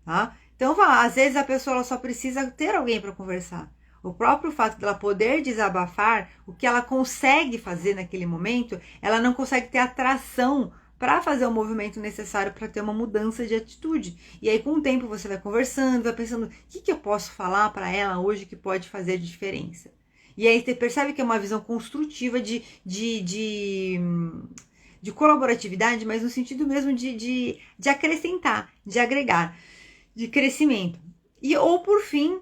S1: tá? Então, às vezes a pessoa ela só precisa ter alguém para conversar. O próprio fato dela poder desabafar, o que ela consegue fazer naquele momento, ela não consegue ter atração para fazer o movimento necessário para ter uma mudança de atitude. E aí, com o tempo, você vai conversando, vai pensando, o que eu posso falar para ela hoje que pode fazer diferença? E aí você percebe que é uma visão construtiva de colaboratividade, mas no sentido mesmo de acrescentar, de agregar, de crescimento. Ou por fim,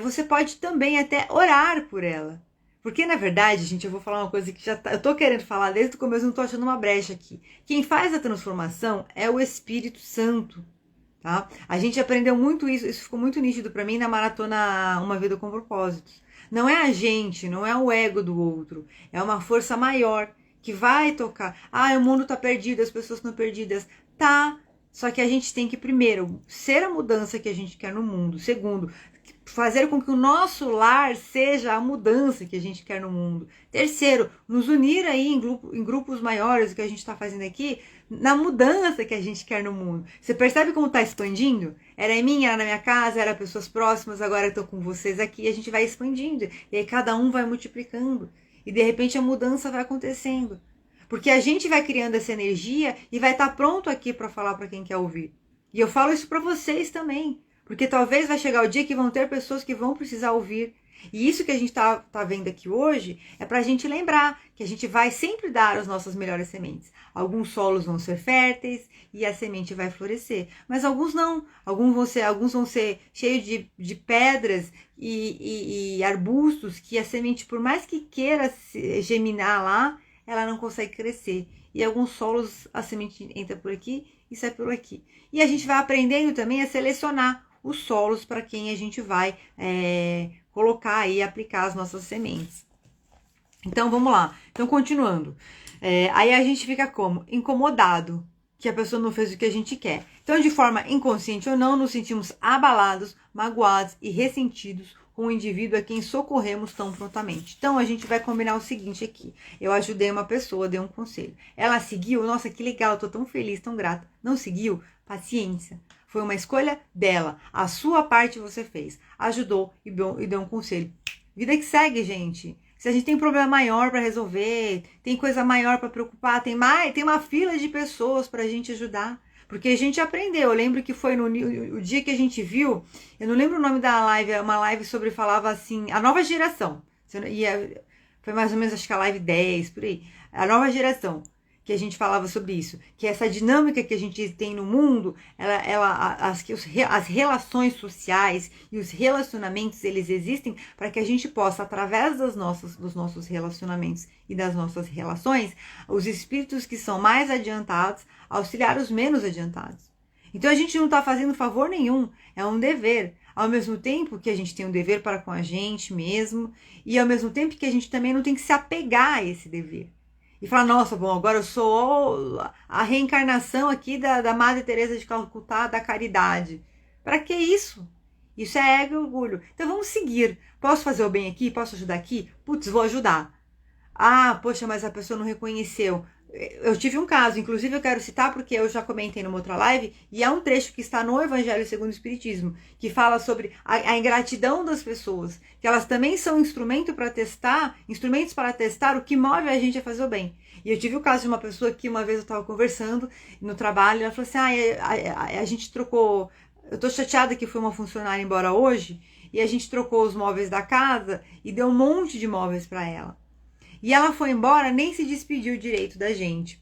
S1: você pode também até orar por ela. Porque na verdade, gente, eu vou falar uma coisa que eu tô querendo falar desde o começo, não tô achando uma brecha aqui. Quem faz a transformação é o Espírito Santo. Tá? A gente aprendeu muito isso ficou muito nítido para mim na maratona Uma Vida com Propósitos. Não é a gente, não é o ego do outro. É uma força maior que vai tocar. Ah, o mundo tá perdido, as pessoas estão perdidas. Tá, só que a gente tem que, primeiro, ser a mudança que a gente quer no mundo. Segundo, fazer com que o nosso lar seja a mudança que a gente quer no mundo. Terceiro, nos unir aí em grupos maiores, o que a gente está fazendo aqui, na mudança que a gente quer no mundo. Você percebe como está expandindo? Era em mim, era na minha casa, era pessoas próximas, agora eu estou com vocês aqui, a gente vai expandindo. E aí cada um vai multiplicando. E de repente a mudança vai acontecendo. Porque a gente vai criando essa energia e vai estar pronto aqui para falar para quem quer ouvir. E eu falo isso para vocês também. Porque talvez vai chegar o dia que vão ter pessoas que vão precisar ouvir. E isso que a gente tá vendo aqui hoje é para a gente lembrar que a gente vai sempre dar as nossas melhores sementes. Alguns solos vão ser férteis e a semente vai florescer. Mas alguns não. Alguns vão ser cheios de pedras e arbustos que a semente, por mais que queira germinar lá, ela não consegue crescer. E alguns solos a semente entra por aqui e sai por aqui. E a gente vai aprendendo também a selecionar os solos para quem a gente vai colocar e aplicar as nossas sementes. Então, vamos lá. Então, continuando. Aí a gente fica como? Incomodado, que a pessoa não fez o que a gente quer. Então, de forma inconsciente ou não, nos sentimos abalados, magoados e ressentidos com o indivíduo a quem socorremos tão prontamente. Então, a gente vai combinar o seguinte aqui. Eu ajudei uma pessoa, dei um conselho. Ela seguiu, nossa, que legal, tô tão feliz, tão grata. Não seguiu? Paciência. Foi uma escolha dela. A sua parte você fez. Ajudou e deu um conselho. Vida que segue, gente. Se a gente tem um problema maior para resolver, tem coisa maior para preocupar, tem uma fila de pessoas para a gente ajudar. Porque a gente aprendeu. Eu lembro que foi o dia que a gente viu, eu não lembro o nome da live, é uma live sobre, falava assim, a nova geração. Foi mais ou menos, acho que a live 10, por aí. A nova geração. Que a gente falava sobre isso, que essa dinâmica que a gente tem no mundo, as relações sociais e os relacionamentos, eles existem para que a gente possa, através dos nossos relacionamentos e das nossas relações, os espíritos que são mais adiantados, auxiliar os menos adiantados. Então a gente não está fazendo favor nenhum, é um dever. Ao mesmo tempo que a gente tem um dever para com a gente mesmo, e ao mesmo tempo que a gente também não tem que se apegar a esse dever. E falar, nossa, bom, agora eu sou a reencarnação aqui da Madre Teresa de Calcutá, da caridade. Para que isso? Isso é ego e orgulho. Então vamos seguir. Posso fazer o bem aqui? Posso ajudar aqui? Putz, vou ajudar. Ah, poxa, mas a pessoa não reconheceu. Eu tive um caso, inclusive eu quero citar porque eu já comentei numa outra live, e é um trecho que está no Evangelho segundo o Espiritismo, que fala sobre a ingratidão das pessoas, que elas também são instrumentos para testar o que move a gente a fazer o bem. E eu tive o caso de uma pessoa que uma vez eu estava conversando no trabalho, ela falou assim, a gente trocou, eu tô chateada que foi uma funcionária embora hoje, e a gente trocou os móveis da casa e deu um monte de móveis para ela. E ela foi embora, nem se despediu direito da gente.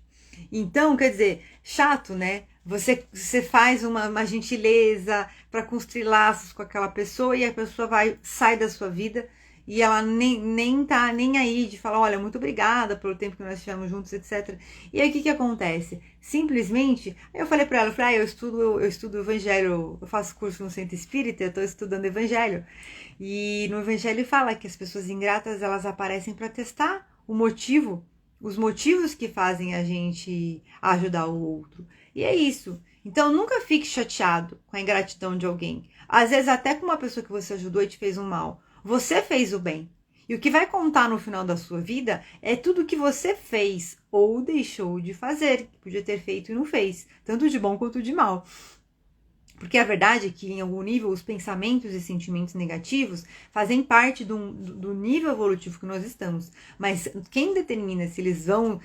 S1: Então, quer dizer, chato, né? Você faz uma gentileza para construir laços com aquela pessoa e a pessoa sai da sua vida e ela nem tá nem aí de falar, olha, muito obrigada pelo tempo que nós estivemos juntos, etc. E aí o que acontece? Simplesmente, eu falei para ela, eu estudo Evangelho, eu faço curso no Centro Espírita, eu estou estudando Evangelho. E no Evangelho fala que as pessoas ingratas, elas aparecem para testar os motivos que fazem a gente ajudar o outro. E é isso. Então nunca fique chateado com a ingratidão de alguém. Às vezes até com uma pessoa que você ajudou e te fez um mal. Você fez o bem. E o que vai contar no final da sua vida é tudo que você fez ou deixou de fazer, que podia ter feito e não fez, tanto de bom quanto de mal. Porque a verdade é que, em algum nível, os pensamentos e sentimentos negativos fazem parte do nível evolutivo que nós estamos. Mas quem determina se eles vão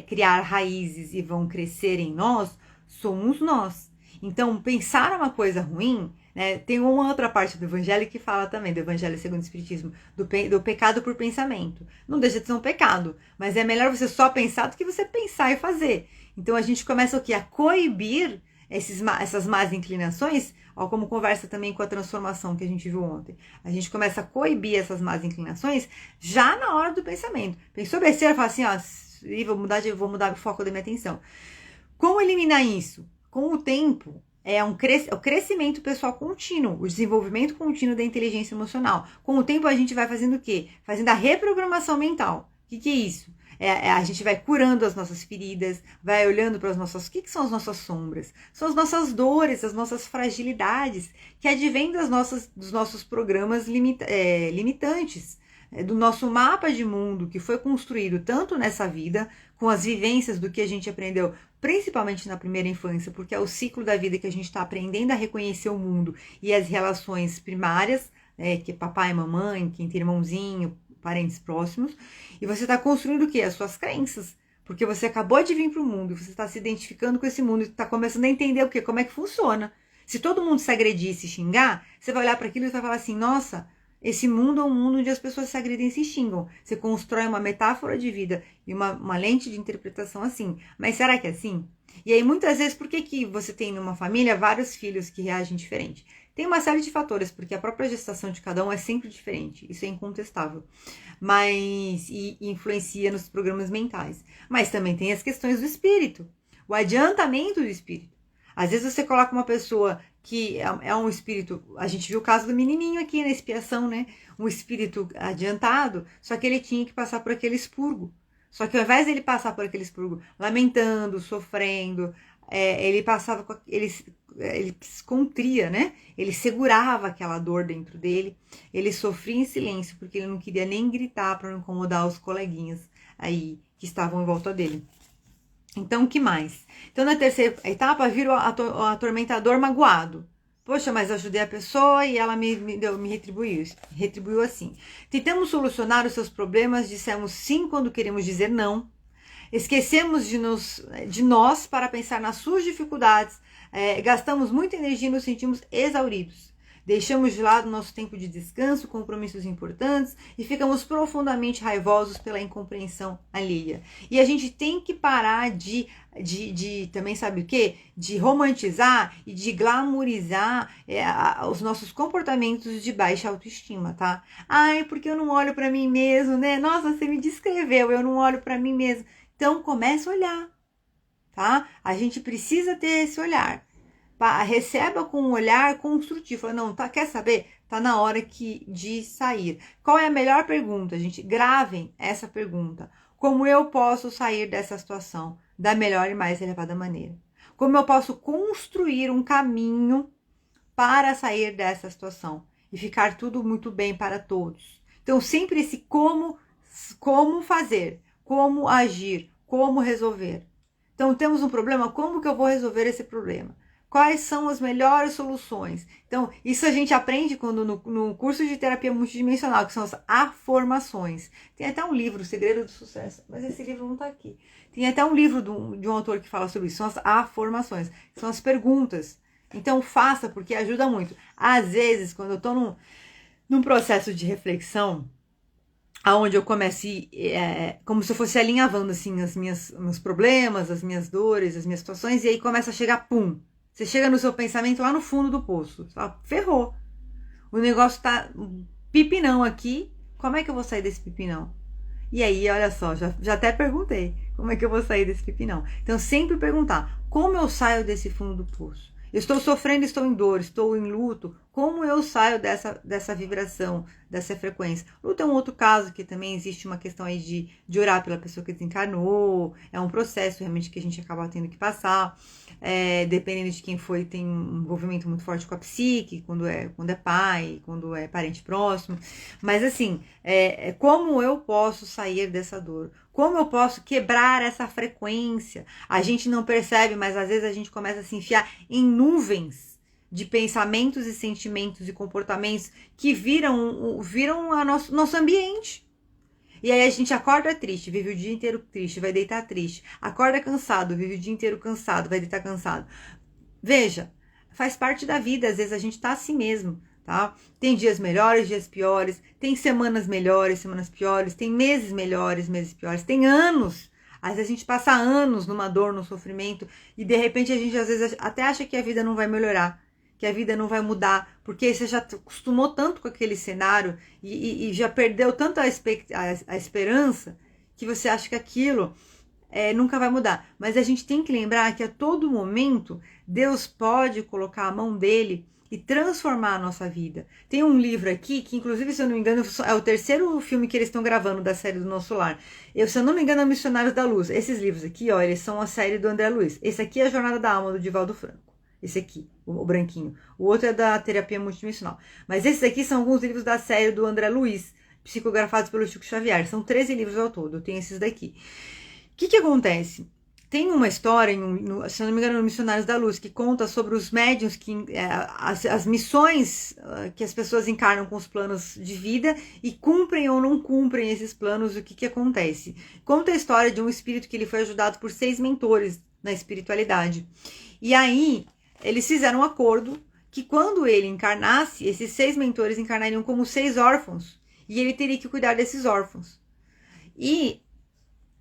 S1: criar raízes e vão crescer em nós, somos nós. Então, pensar uma coisa ruim, né, tem uma outra parte do Evangelho que fala também, do Evangelho segundo o Espiritismo, do pecado por pensamento. Não deixa de ser um pecado, mas é melhor você só pensar do que você pensar e fazer. Então, a gente começa o quê? A coibir essas más inclinações, ó, como conversa também com a transformação que a gente viu ontem. A gente começa a coibir essas más inclinações já na hora do pensamento. Pensou besteira, fala assim, ó, vou mudar o foco da minha atenção. Como eliminar isso? Com o tempo, o crescimento pessoal contínuo, o desenvolvimento contínuo da inteligência emocional. Com o tempo a gente vai fazendo o quê? Fazendo a reprogramação mental. O que é isso? A gente vai curando as nossas feridas, vai olhando para as nossas... O que são as nossas sombras? São as nossas dores, as nossas fragilidades, que advêm dos nossos programas limitantes, do nosso mapa de mundo que foi construído tanto nessa vida, com as vivências do que a gente aprendeu, principalmente na primeira infância, porque é o ciclo da vida que a gente está aprendendo a reconhecer o mundo e as relações primárias, que é papai e mamãe, quem tem irmãozinho, parentes próximos, e você está construindo o quê? As suas crenças, porque você acabou de vir para o mundo, você está se identificando com esse mundo e está começando a entender o quê? Como é que funciona. Se todo mundo se agredir e se xingar, você vai olhar para aquilo e vai falar assim, nossa, esse mundo é um mundo onde as pessoas se agredem e se xingam. Você constrói uma metáfora de vida e uma lente de interpretação assim. Mas será que é assim? E aí, muitas vezes, por que você tem numa família vários filhos que reagem diferente? Tem uma série de fatores, porque a própria gestação de cada um é sempre diferente. Isso é incontestável. E influencia nos programas mentais. Mas também tem as questões do espírito. O adiantamento do espírito. Às vezes você coloca uma pessoa que é um espírito... A gente viu o caso do menininho aqui na expiação, né? Um espírito adiantado, só que ele tinha que passar por aquele expurgo. Só que ao invés dele passar por aquele expurgo lamentando, sofrendo, ele passava ele se contria, né? Ele segurava aquela dor dentro dele, ele sofria em silêncio, porque ele não queria nem gritar para não incomodar os coleguinhas aí que estavam em volta dele. Então, o que mais? Então, na terceira etapa, vira o atormentador magoado. Poxa, mas eu ajudei a pessoa e ela me retribuiu assim. Tentamos solucionar os seus problemas, dissemos sim quando queremos dizer não. Esquecemos de nós para pensar nas suas dificuldades. Gastamos muita energia e nos sentimos exauridos. Deixamos de lado nosso tempo de descanso, compromissos importantes e ficamos profundamente raivosos pela incompreensão alheia. E a gente tem que parar de também, sabe o quê? De romantizar e de glamourizar os nossos comportamentos de baixa autoestima, tá? Ai, porque eu não olho para mim mesmo, né? Nossa, você me descreveu, eu não olho para mim mesmo. Então, comece a olhar, tá? A gente precisa ter esse olhar. Receba com um olhar construtivo. Fala, não, quer saber? Tá na hora de sair. Qual é a melhor pergunta, gente? Gravem essa pergunta. Como eu posso sair dessa situação da melhor e mais elevada maneira? Como eu posso construir um caminho para sair dessa situação e ficar tudo muito bem para todos? Então, sempre esse como fazer, como agir, como resolver. Então, temos um problema, como que eu vou resolver esse problema? Quais são as melhores soluções? Então, isso a gente aprende quando no curso de terapia multidimensional, que são as afirmações. Tem até um livro, O Segredo do Sucesso, mas esse livro não está aqui. Tem até um livro de um autor que fala sobre isso, são as afirmações, são as perguntas. Então, faça, porque ajuda muito. Às vezes, quando eu estou num processo de reflexão, aonde eu começo como se eu fosse alinhavando assim, meus problemas, as minhas dores, as minhas situações, e aí começa a chegar, pum! Você chega no seu pensamento lá no fundo do poço. Você fala, ferrou. O negócio tá pipinão aqui. Como é que eu vou sair desse pipinão? E aí, olha só, já até perguntei. Como é que eu vou sair desse pipinão? Então, sempre perguntar, como eu saio desse fundo do poço? Eu estou sofrendo, estou em dor, estou em luto. Como eu saio dessa vibração, dessa frequência? Luto é um outro caso, que também existe uma questão aí de orar pela pessoa que desencarnou. É um processo realmente que a gente acaba tendo que passar. Dependendo de quem foi, tem um envolvimento muito forte com a psique, quando é pai, quando é parente próximo. Mas assim, como eu posso sair dessa dor? Como eu posso quebrar essa frequência? A gente não percebe, mas às vezes a gente começa a se enfiar em nuvens de pensamentos e sentimentos e comportamentos que viram nosso ambiente. E aí a gente acorda triste, vive o dia inteiro triste, vai deitar triste. Acorda cansado, vive o dia inteiro cansado, vai deitar cansado. Veja, faz parte da vida, às vezes a gente tá assim mesmo, tá? Tem dias melhores, dias piores, tem semanas melhores, semanas piores, tem meses melhores, meses piores, tem anos. Às vezes a gente passa anos numa dor, num sofrimento, e de repente a gente às vezes até acha que a vida não vai melhorar, que a vida não vai mudar, porque você já acostumou tanto com aquele cenário e já perdeu tanto a esperança, que você acha que aquilo nunca vai mudar. Mas a gente tem que lembrar que a todo momento Deus pode colocar a mão dele e transformar a nossa vida. Tem um livro aqui, que inclusive, se eu não me engano, é o terceiro filme que eles estão gravando da série do Nosso Lar. Se eu não me engano, é Missionários da Luz. Esses livros aqui, ó, eles são a série do André Luiz. Esse aqui é a Jornada da Alma, do Divaldo Franco. Esse aqui, o branquinho. O outro é da Terapia Multidimensional. Mas esses aqui são alguns livros da série do André Luiz, psicografados pelo Chico Xavier. São 13 livros ao todo, eu tenho esses daqui. O que acontece? Tem uma história, se eu não me engano, no Missionários da Luz, que conta sobre os médiuns, as missões que as pessoas encarnam com os planos de vida e cumprem ou não cumprem esses planos, o que acontece. Conta a história de um espírito que ele foi ajudado por 6 mentores na espiritualidade. E aí, eles fizeram um acordo que quando ele encarnasse, esses 6 mentores encarnariam como 6 órfãos, e ele teria que cuidar desses órfãos. E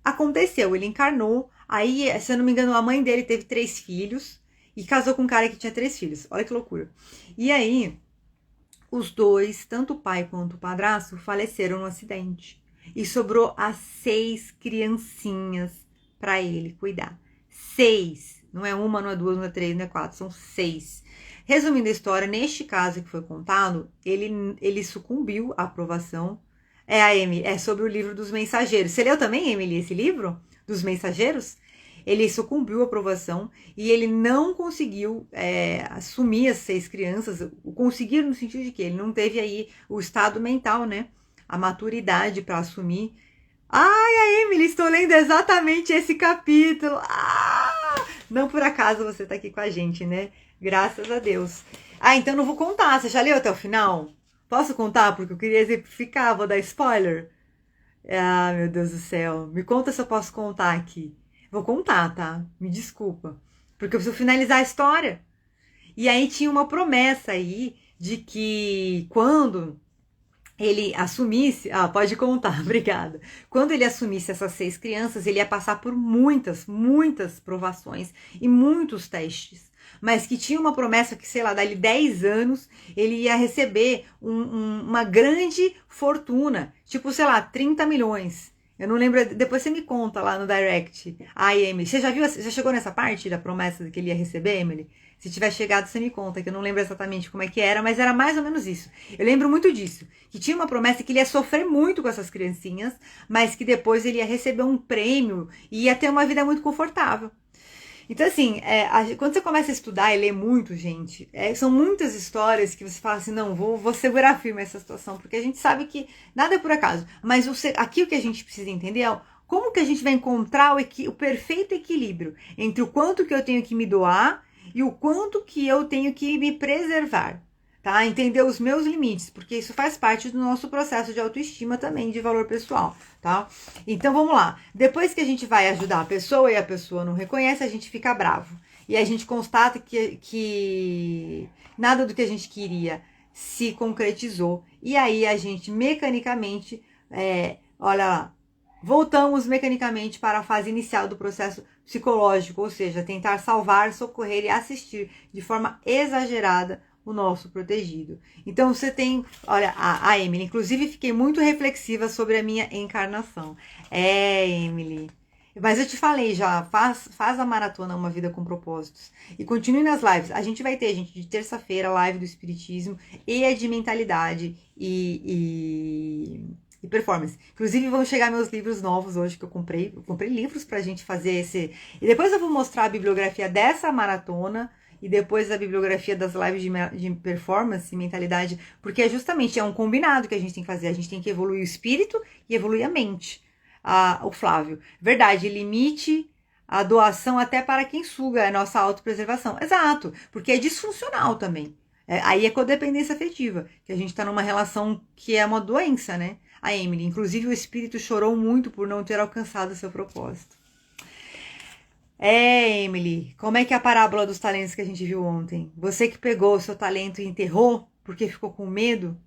S1: aconteceu, ele encarnou. Aí, se eu não me engano, a mãe dele teve 3 filhos e casou com um cara que tinha 3 filhos. Olha que loucura. E aí, os 2, tanto o pai quanto o padrasto, faleceram no acidente. E sobrou as 6 criancinhas para ele cuidar. 6. Não é uma, não é 2, não é 3, não é 4, são 6. Resumindo a história, neste caso que foi contado, ele sucumbiu à aprovação. A Emily, é sobre o livro dos mensageiros. Você leu também, Emily, esse livro? Dos mensageiros? Ele sucumbiu à aprovação e ele não conseguiu assumir as 6 crianças. Conseguir no sentido de que ele não teve aí o estado mental, né? A maturidade para assumir. Ai, a Emily, estou lendo exatamente esse capítulo. Não por acaso você está aqui com a gente, né? Graças a Deus. Então não vou contar. Você já leu até o final? Posso contar? Porque eu queria exemplificar, vou dar spoiler. Meu Deus do céu. Me conta se eu posso contar aqui. Vou contar, tá? Me desculpa. Porque eu preciso finalizar a história. E aí tinha uma promessa aí de que quando ele assumisse... pode contar, obrigada. Quando ele assumisse essas 6 crianças, ele ia passar por muitas provações e muitos testes. Mas que tinha uma promessa que, sei lá, dali 10 anos, ele ia receber uma grande fortuna, tipo, sei lá, 30 milhões. Eu não lembro, depois você me conta lá no direct. Emily, você já viu, já chegou nessa parte da promessa que ele ia receber, Emily? Se tiver chegado, você me conta, que eu não lembro exatamente como é que era, mas era mais ou menos isso. Eu lembro muito disso, que tinha uma promessa que ele ia sofrer muito com essas criancinhas, mas que depois ele ia receber um prêmio e ia ter uma vida muito confortável. Então, assim, quando você começa a estudar e ler muito, gente, são muitas histórias que você fala assim, não, vou segurar firme essa situação, porque a gente sabe que nada é por acaso. Mas aqui o que a gente precisa entender é como que a gente vai encontrar o perfeito equilíbrio entre o quanto que eu tenho que me doar e o quanto que eu tenho que me preservar. Tá? Entender os meus limites, porque isso faz parte do nosso processo de autoestima também, de valor pessoal, tá? Então, vamos lá. Depois que a gente vai ajudar a pessoa e a pessoa não reconhece, a gente fica bravo. E a gente constata que nada do que a gente queria se concretizou. E aí, a gente mecanicamente, olha lá, voltamos mecanicamente para a fase inicial do processo psicológico, ou seja, tentar salvar, socorrer e assistir de forma exagerada o nosso protegido. Então você tem, olha, a Emily, inclusive fiquei muito reflexiva sobre a minha encarnação. Emily, mas eu te falei já, faz a maratona Uma Vida com Propósitos e continue nas lives. A gente vai ter, gente, de terça-feira, live do Espiritismo e a de Mentalidade e performance. Inclusive vão chegar meus livros novos hoje que eu comprei. Eu comprei livros pra gente fazer esse... E depois eu vou mostrar a bibliografia dessa maratona e depois a bibliografia das lives de performance e mentalidade, porque justamente é um combinado que a gente tem que fazer. A gente tem que evoluir o espírito e evoluir a mente. O Flávio, verdade, limite a doação até para quem suga a nossa autopreservação. Exato, porque é disfuncional também. Aí é codependência afetiva, que a gente está numa relação que é uma doença, né? A Emily, inclusive o espírito chorou muito por não ter alcançado seu propósito. Emily, como é que é a parábola dos talentos que a gente viu ontem? Você que pegou o seu talento e enterrou porque ficou com medo,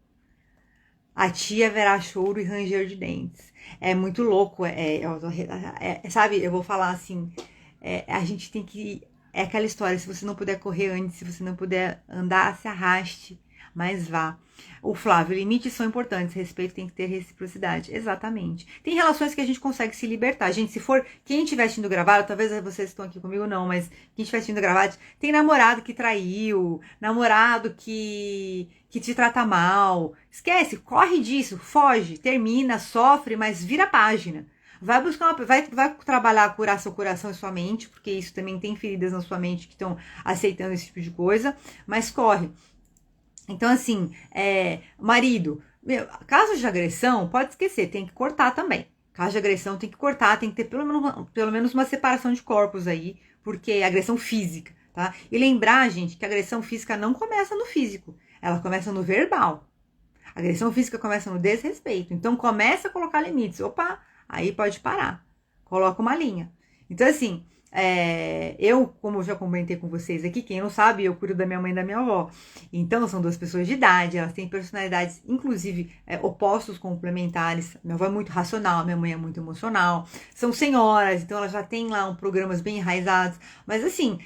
S1: a ti haverá choro e ranger de dentes. É muito louco, sabe, eu vou falar assim, a gente tem que... É aquela história, se você não puder correr antes, se você não puder andar, se arraste. mas vá. O Flávio, limites são importantes, respeito tem que ter reciprocidade. Exatamente. Tem relações que a gente consegue se libertar. Gente, se for, quem estiver assistindo gravado, talvez vocês estão aqui comigo não, mas quem estiver assistindo gravado, tem namorado que traiu, namorado que te trata mal. Esquece, corre disso, foge, termina, sofre, mas vira a página. Vai buscar vai trabalhar, curar seu coração e sua mente, porque isso também tem feridas na sua mente que estão aceitando esse tipo de coisa, mas corre. Então, assim, marido, caso de agressão, pode esquecer, tem que cortar também. Caso de agressão, tem que cortar, tem que ter pelo menos uma separação de corpos aí, porque é agressão física, tá? E lembrar, gente, que a agressão física não começa no físico, ela começa no verbal. A agressão física começa no desrespeito. Então, começa a colocar limites. Opa, aí pode parar. Coloca uma linha. Então, assim, eu, como eu já comentei com vocês aqui, quem não sabe, eu cuido da minha mãe e da minha avó. Então, são duas pessoas de idade, elas têm personalidades, inclusive, opostos complementares. Minha avó é muito racional, minha mãe é muito emocional. São senhoras, então elas já têm lá programas bem enraizados. Mas, assim,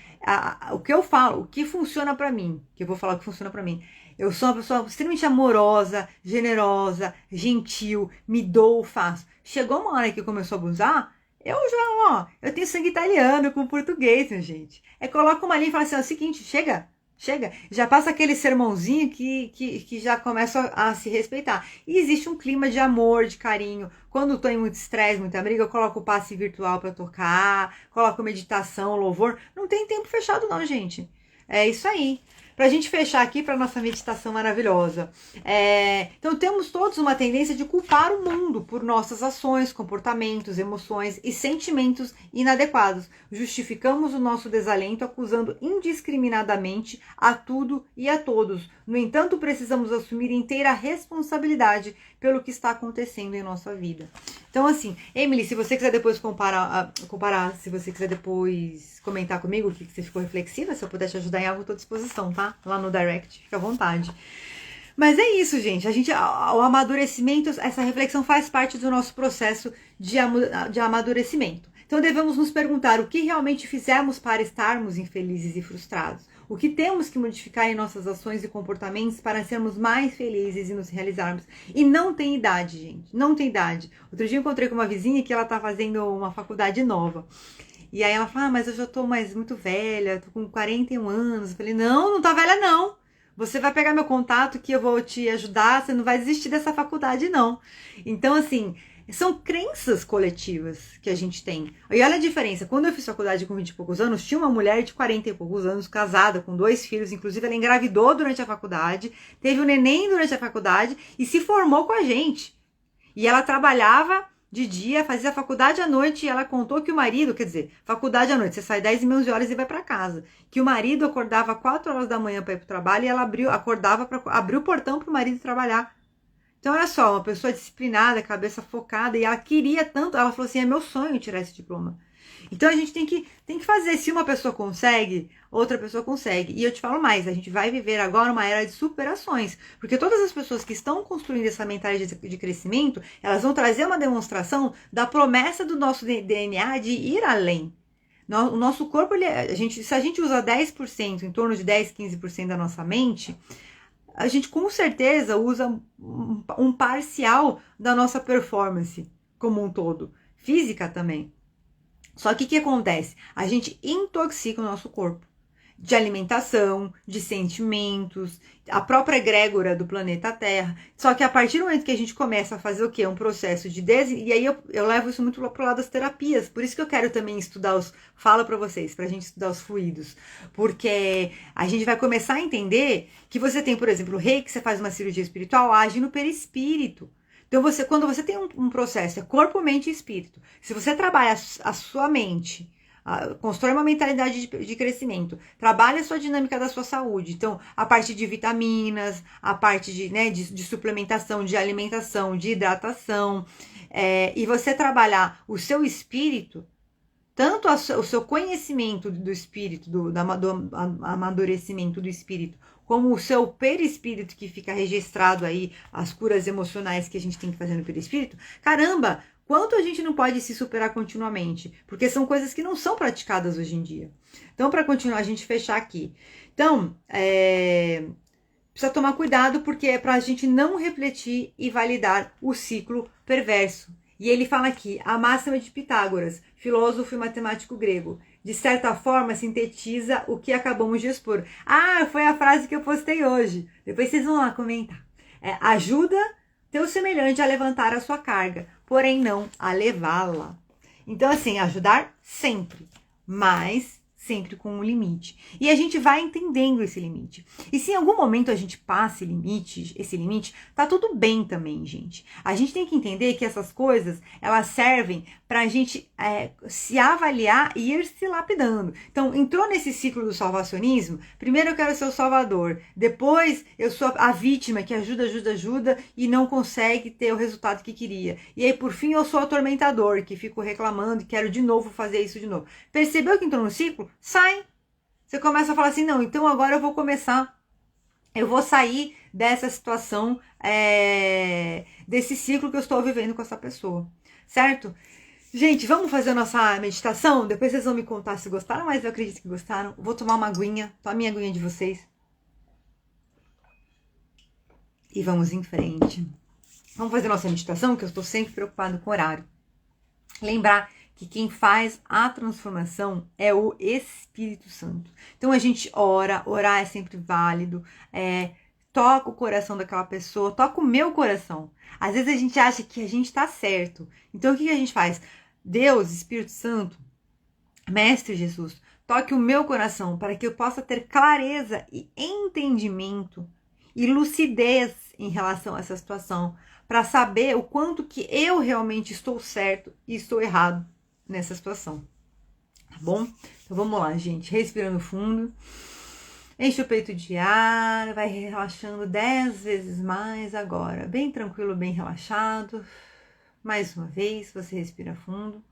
S1: o que eu falo, o que funciona pra mim, que eu vou falar o que funciona pra mim, eu sou uma pessoa extremamente amorosa, generosa, gentil, me dou, faço. Chegou uma hora que começou a abusar, eu tenho sangue italiano com português, minha gente. Coloca uma linha e fala assim, é o seguinte, chega. Já passa aquele sermãozinho que já começa a se respeitar. E existe um clima de amor, de carinho. Quando eu tô em muito estresse, muita briga, eu coloco o passe virtual para tocar, coloco meditação, louvor. Não tem tempo fechado não, gente. É isso aí. Pra gente fechar aqui para nossa meditação maravilhosa. Então temos todos uma tendência de culpar o mundo por nossas ações, comportamentos, emoções e sentimentos inadequados. Justificamos o nosso desalento acusando indiscriminadamente a tudo e a todos. No entanto, precisamos assumir inteira responsabilidade pelo que está acontecendo em nossa vida. Então, assim, Emily, se você quiser depois comparar, se você quiser depois comentar comigo o que você ficou reflexiva, se eu puder te ajudar em algo, estou à disposição, tá? Lá no direct, fica à vontade. Mas é isso, gente. O amadurecimento, essa reflexão faz parte do nosso processo de amadurecimento. Então, devemos nos perguntar o que realmente fizemos para estarmos infelizes e frustrados. O que temos que modificar em nossas ações e comportamentos para sermos mais felizes e nos realizarmos. E não tem idade, gente. Não tem idade. Outro dia eu encontrei com uma vizinha que ela tá fazendo uma faculdade nova. E aí ela fala, mas eu já tô muito velha, tô com 41 anos. Eu falei, não tá velha não. Você vai pegar meu contato que eu vou te ajudar, você não vai desistir dessa faculdade não. Então, assim, são crenças coletivas que a gente tem. E olha a diferença, quando eu fiz faculdade com 20 e poucos anos, tinha uma mulher de 40 e poucos anos, casada, com 2 filhos, inclusive ela engravidou durante a faculdade, teve um neném durante a faculdade e se formou com a gente. E ela trabalhava de dia, fazia faculdade à noite e ela contou que o marido, quer dizer, faculdade à noite, você sai 10 e 11 horas e vai para casa, que o marido acordava 4 horas da manhã para ir pro trabalho e ela acordava para abrir o portão pro marido trabalhar. Então, olha só, uma pessoa disciplinada, cabeça focada, e ela queria tanto, ela falou assim, é meu sonho tirar esse diploma. Então, a gente tem que fazer, se uma pessoa consegue, outra pessoa consegue. E eu te falo mais, a gente vai viver agora uma era de superações, porque todas as pessoas que estão construindo essa mentalidade de crescimento, elas vão trazer uma demonstração da promessa do nosso DNA de ir além. O nosso corpo, se a gente usa 10%, em torno de 10, 15% da nossa mente, a gente com certeza usa um parcial da nossa performance como um todo, física também. Só que o que acontece? A gente intoxica o nosso corpo de alimentação, de sentimentos, a própria egrégora do planeta Terra. Só que a partir do momento que a gente começa a fazer o quê? Um processo de e aí eu levo isso muito pro lado das terapias. Por isso que eu quero também estudar falo para vocês, pra gente estudar os fluidos. Porque a gente vai começar a entender que você tem, por exemplo, o reiki, você faz uma cirurgia espiritual, age no perispírito. Então, quando você tem um processo, é corpo, mente e espírito. Se você trabalha a sua mente, constrói uma mentalidade de crescimento, trabalha a sua dinâmica da sua saúde. Então, a parte de vitaminas, a parte de suplementação, de alimentação, de hidratação, e você trabalhar o seu espírito, tanto o seu conhecimento do espírito, do amadurecimento do espírito, como o seu perispírito, que fica registrado aí, as curas emocionais que a gente tem que fazer no perispírito, caramba, quanto a gente não pode se superar continuamente? Porque são coisas que não são praticadas hoje em dia. Então, para continuar, a gente fechar aqui. Então, precisa tomar cuidado porque é para a gente não refletir e validar o ciclo perverso. E ele fala aqui, a máxima de Pitágoras, filósofo e matemático grego, de certa forma sintetiza o que acabamos de expor. Ah, foi a frase que eu postei hoje. Depois vocês vão lá comentar. Ajuda teu semelhante a levantar a sua carga, porém não a levá-la. Então, assim, ajudar sempre, mas sempre com um limite. E a gente vai entendendo esse limite. E se em algum momento a gente passa esse limite, tá tudo bem também, gente. A gente tem que entender que essas coisas, elas servem pra gente se avaliar e ir se lapidando. Então, entrou nesse ciclo do salvacionismo, primeiro eu quero ser o salvador, depois eu sou a vítima que ajuda e não consegue ter o resultado que queria. E aí, por fim, eu sou o atormentador, que fico reclamando e quero de novo fazer isso de novo. Percebeu que entrou no ciclo? Sai. Você começa a falar assim, não, então agora eu vou sair dessa situação, desse ciclo que eu estou vivendo com essa pessoa, certo? Gente, vamos fazer a nossa meditação? Depois vocês vão me contar se gostaram, mas eu acredito que gostaram. Vou tomar uma aguinha, tome a aguinha de vocês. E vamos em frente. Vamos fazer a nossa meditação, que eu estou sempre preocupado com o horário. Lembrar que quem faz a transformação é o Espírito Santo. Então a gente orar é sempre válido, toca o coração daquela pessoa, toca o meu coração. Às vezes a gente acha que a gente tá certo. Então o que a gente faz? Deus, Espírito Santo, Mestre Jesus, toque o meu coração para que eu possa ter clareza e entendimento e lucidez em relação a essa situação, para saber o quanto que eu realmente estou certo e estou errado nessa situação, tá bom? Então vamos lá, gente, respirando fundo, enche o peito de ar, vai relaxando 10 vezes mais agora, bem tranquilo, bem relaxado. Mais uma vez, você respira fundo.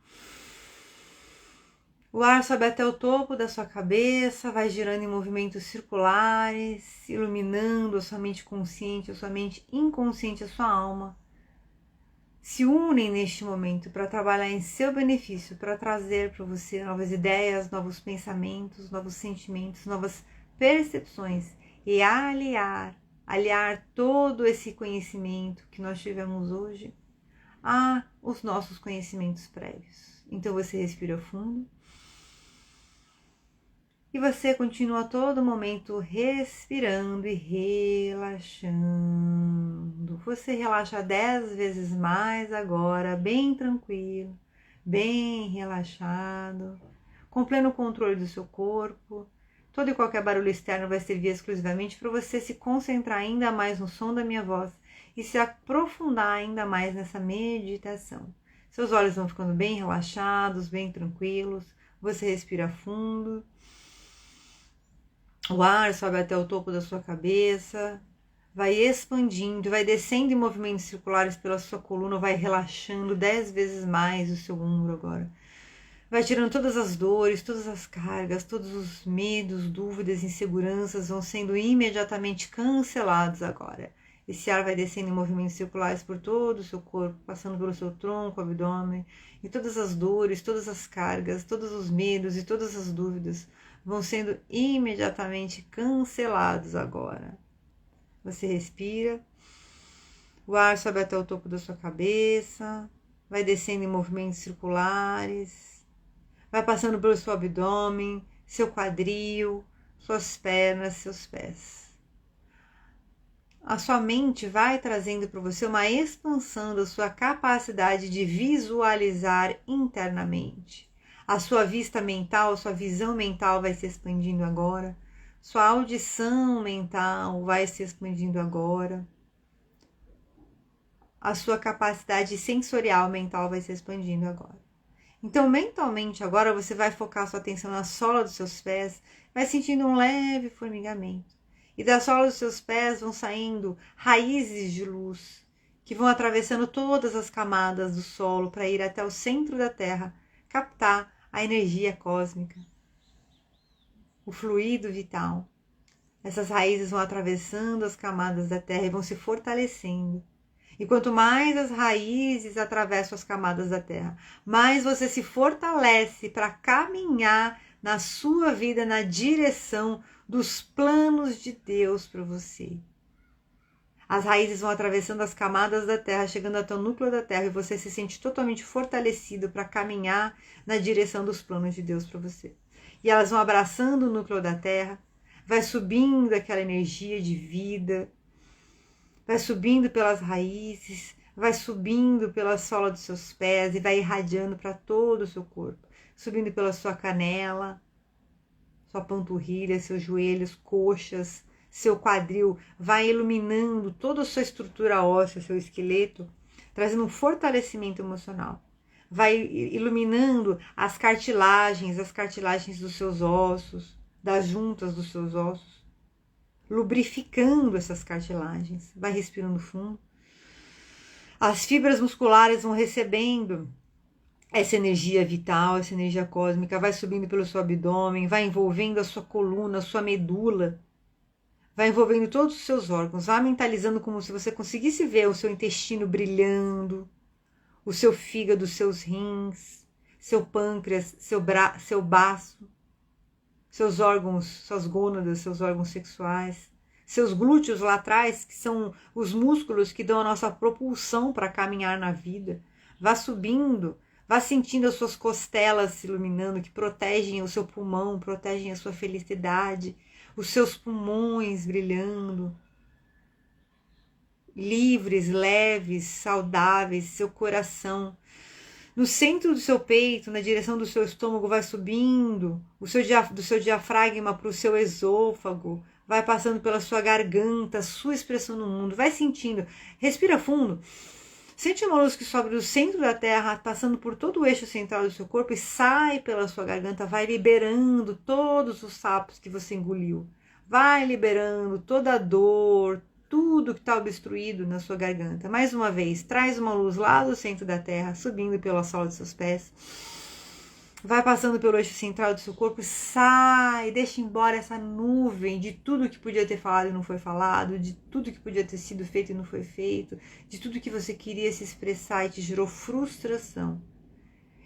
S1: O ar sobe até o topo da sua cabeça, vai girando em movimentos circulares, iluminando a sua mente consciente, a sua mente inconsciente, a sua alma. Se unem neste momento para trabalhar em seu benefício, para trazer para você novas ideias, novos pensamentos, novos sentimentos, novas percepções e aliar todo esse conhecimento que nós tivemos hoje aos nossos conhecimentos prévios. Então você respira fundo. E você continua a todo momento respirando e relaxando. Você relaxa 10 vezes mais agora, bem tranquilo, bem relaxado, com pleno controle do seu corpo. Todo e qualquer barulho externo vai servir exclusivamente para você se concentrar ainda mais no som da minha voz e se aprofundar ainda mais nessa meditação. Seus olhos vão ficando bem relaxados, bem tranquilos. Você respira fundo. O ar sobe até o topo da sua cabeça, vai expandindo, vai descendo em movimentos circulares pela sua coluna, vai relaxando 10 vezes mais o seu ombro agora. Vai tirando todas as dores, todas as cargas, todos os medos, dúvidas, inseguranças vão sendo imediatamente cancelados agora. Esse ar vai descendo em movimentos circulares por todo o seu corpo, passando pelo seu tronco, abdômen, e todas as dores, todas as cargas, todos os medos e todas as dúvidas vão sendo imediatamente cancelados agora. Você respira, o ar sobe até o topo da sua cabeça, vai descendo em movimentos circulares, vai passando pelo seu abdômen, seu quadril, suas pernas, seus pés. A sua mente vai trazendo para você uma expansão da sua capacidade de visualizar internamente. A sua vista mental, sua visão mental vai se expandindo agora. Sua audição mental vai se expandindo agora. A sua capacidade sensorial mental vai se expandindo agora. Então, mentalmente, agora você vai focar sua atenção na sola dos seus pés, vai sentindo um leve formigamento. E da sola dos seus pés vão saindo raízes de luz, que vão atravessando todas as camadas do solo para ir até o centro da Terra, captar a energia cósmica, o fluido vital. Essas raízes vão atravessando as camadas da Terra e vão se fortalecendo. E quanto mais as raízes atravessam as camadas da Terra, mais você se fortalece para caminhar na sua vida na direção dos planos de Deus para você. As raízes vão atravessando as camadas da terra, chegando até o núcleo da terra, e você se sente totalmente fortalecido para caminhar na direção dos planos de Deus para você. E elas vão abraçando o núcleo da terra, vai subindo aquela energia de vida, vai subindo pelas raízes, vai subindo pela sola dos seus pés e vai irradiando para todo o seu corpo, subindo pela sua canela, sua panturrilha, seus joelhos, coxas, seu quadril, vai iluminando toda a sua estrutura óssea, seu esqueleto, trazendo um fortalecimento emocional. Vai iluminando as cartilagens dos seus ossos, das juntas dos seus ossos, lubrificando essas cartilagens. Vai respirando fundo. As fibras musculares vão recebendo essa energia vital, essa energia cósmica, vai subindo pelo seu abdômen, vai envolvendo a sua coluna, a sua medula, vai envolvendo todos os seus órgãos, vai mentalizando como se você conseguisse ver o seu intestino brilhando, o seu fígado, os seus rins, seu pâncreas, seu baço, seus órgãos, suas gônadas, seus órgãos sexuais, seus glúteos lá atrás, que são os músculos que dão a nossa propulsão para caminhar na vida. Vá subindo, vá sentindo as suas costelas se iluminando, que protegem o seu pulmão, protegem a sua felicidade, os seus pulmões brilhando, livres, leves, saudáveis, seu coração. No centro do seu peito, na direção do seu estômago, vai subindo do seu diafragma para o seu esôfago, vai passando pela sua garganta, sua expressão no mundo, vai sentindo, respira fundo, sente uma luz que sobe do centro da terra, passando por todo o eixo central do seu corpo e sai pela sua garganta, vai liberando todos os sapos que você engoliu, vai liberando toda a dor, tudo que está obstruído na sua garganta. Mais uma vez, traz uma luz lá do centro da terra, subindo pela sola dos seus pés. Vai passando pelo eixo central do seu corpo e sai, deixa embora essa nuvem de tudo que podia ter falado e não foi falado, de tudo que podia ter sido feito e não foi feito, de tudo que você queria se expressar e te gerou frustração.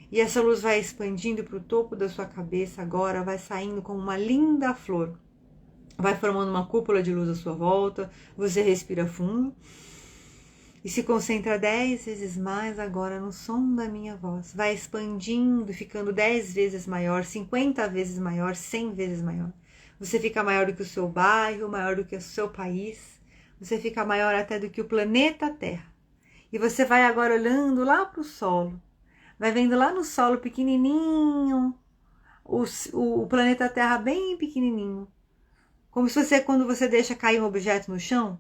S1: E essa luz vai expandindo para o topo da sua cabeça agora, vai saindo como uma linda flor. Vai formando uma cúpula de luz à sua volta, você respira fundo e se concentra 10 vezes mais agora no som da minha voz. Vai expandindo, ficando 10 vezes maior, 50 vezes maior, 100 vezes maior. Você fica maior do que o seu bairro, maior do que o seu país, você fica maior até do que o planeta Terra. E você vai agora olhando lá para o solo, vai vendo lá no solo pequenininho, o planeta Terra bem pequenininho. Como se você, quando você deixa cair um objeto no chão,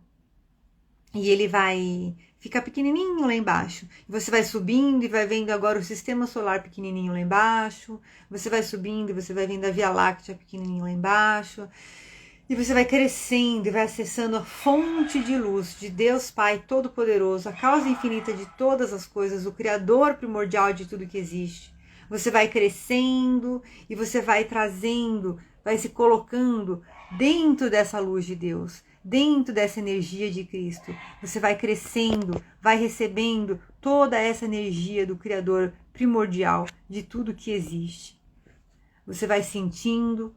S1: e ele vai ficar pequenininho lá embaixo. Você vai subindo e vai vendo agora o sistema solar pequenininho lá embaixo. Você vai subindo e você vai vendo a Via Láctea pequenininho lá embaixo. E você vai crescendo e vai acessando a fonte de luz de Deus Pai Todo-Poderoso, a causa infinita de todas as coisas, o Criador primordial de tudo que existe. Você vai crescendo e você vai trazendo, vai se colocando dentro dessa luz de Deus, dentro dessa energia de Cristo. Você vai crescendo, vai recebendo toda essa energia do Criador primordial de tudo que existe. Você vai sentindo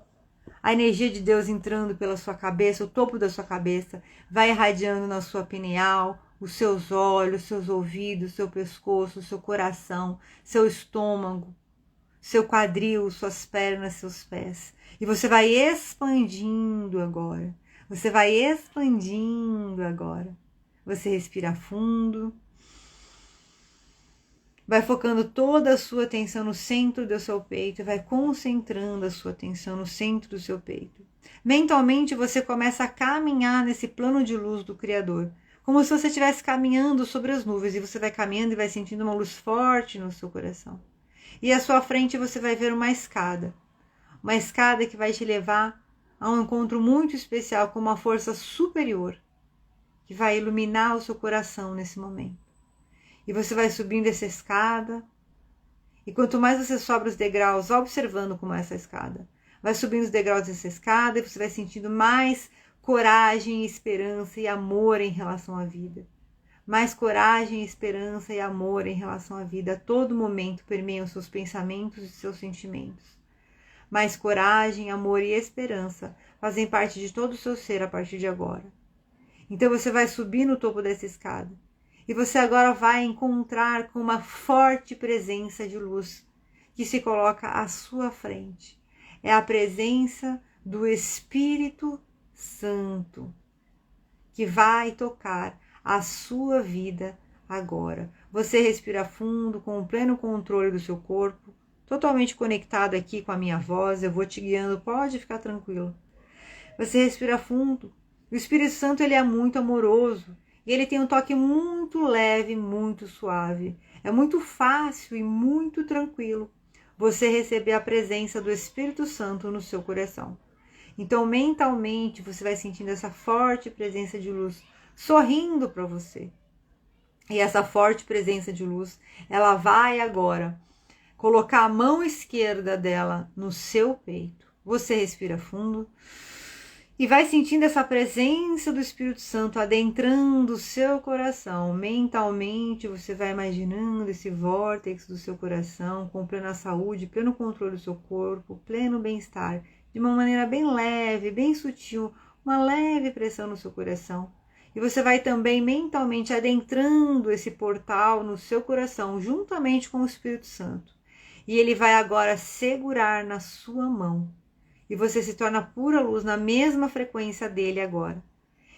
S1: a energia de Deus entrando pela sua cabeça, o topo da sua cabeça, vai irradiando na sua pineal, os seus olhos, seus ouvidos, seu pescoço, seu coração, seu estômago, seu quadril, suas pernas, seus pés. E você vai expandindo agora. Você vai expandindo agora. Você respira fundo. Vai focando toda a sua atenção no centro do seu peito. Vai concentrando a sua atenção no centro do seu peito. Mentalmente você começa a caminhar nesse plano de luz do Criador. Como se você estivesse caminhando sobre as nuvens. E você vai caminhando e vai sentindo uma luz forte no seu coração. E à sua frente você vai ver uma escada. Uma escada que vai te levar a um encontro muito especial com uma força superior. Que vai iluminar o seu coração nesse momento. E você vai subindo essa escada. E quanto mais você sobe os degraus, vai observando como é essa escada. Vai subindo os degraus dessa escada e você vai sentindo mais coragem, esperança e amor em relação à vida. Mais coragem, esperança e amor em relação à vida. A todo momento permeiam seus pensamentos e seus sentimentos. Mais coragem, amor e esperança fazem parte de todo o seu ser a partir de agora. Então você vai subir no topo dessa escada. E você agora vai encontrar com uma forte presença de luz que se coloca à sua frente. É a presença do Espírito Santo que vai tocar a sua vida agora. Você respira fundo, com o pleno controle do seu corpo, totalmente conectado aqui com a minha voz, eu vou te guiando, pode ficar tranquilo. Você respira fundo. O Espírito Santo, ele é muito amoroso. E ele tem um toque muito leve, muito suave. É muito fácil e muito tranquilo você receber a presença do Espírito Santo no seu coração. Então, mentalmente, você vai sentindo essa forte presença de luz sorrindo para você. E essa forte presença de luz, ela vai agora colocar a mão esquerda dela no seu peito. Você respira fundo. E vai sentindo essa presença do Espírito Santo adentrando o seu coração. Mentalmente, você vai imaginando esse vórtice do seu coração com plena saúde, pleno controle do seu corpo, pleno bem-estar. De uma maneira bem leve, bem sutil, uma leve pressão no seu coração. E você vai também mentalmente adentrando esse portal no seu coração, juntamente com o Espírito Santo. E ele vai agora segurar na sua mão. E você se torna pura luz na mesma frequência dele agora.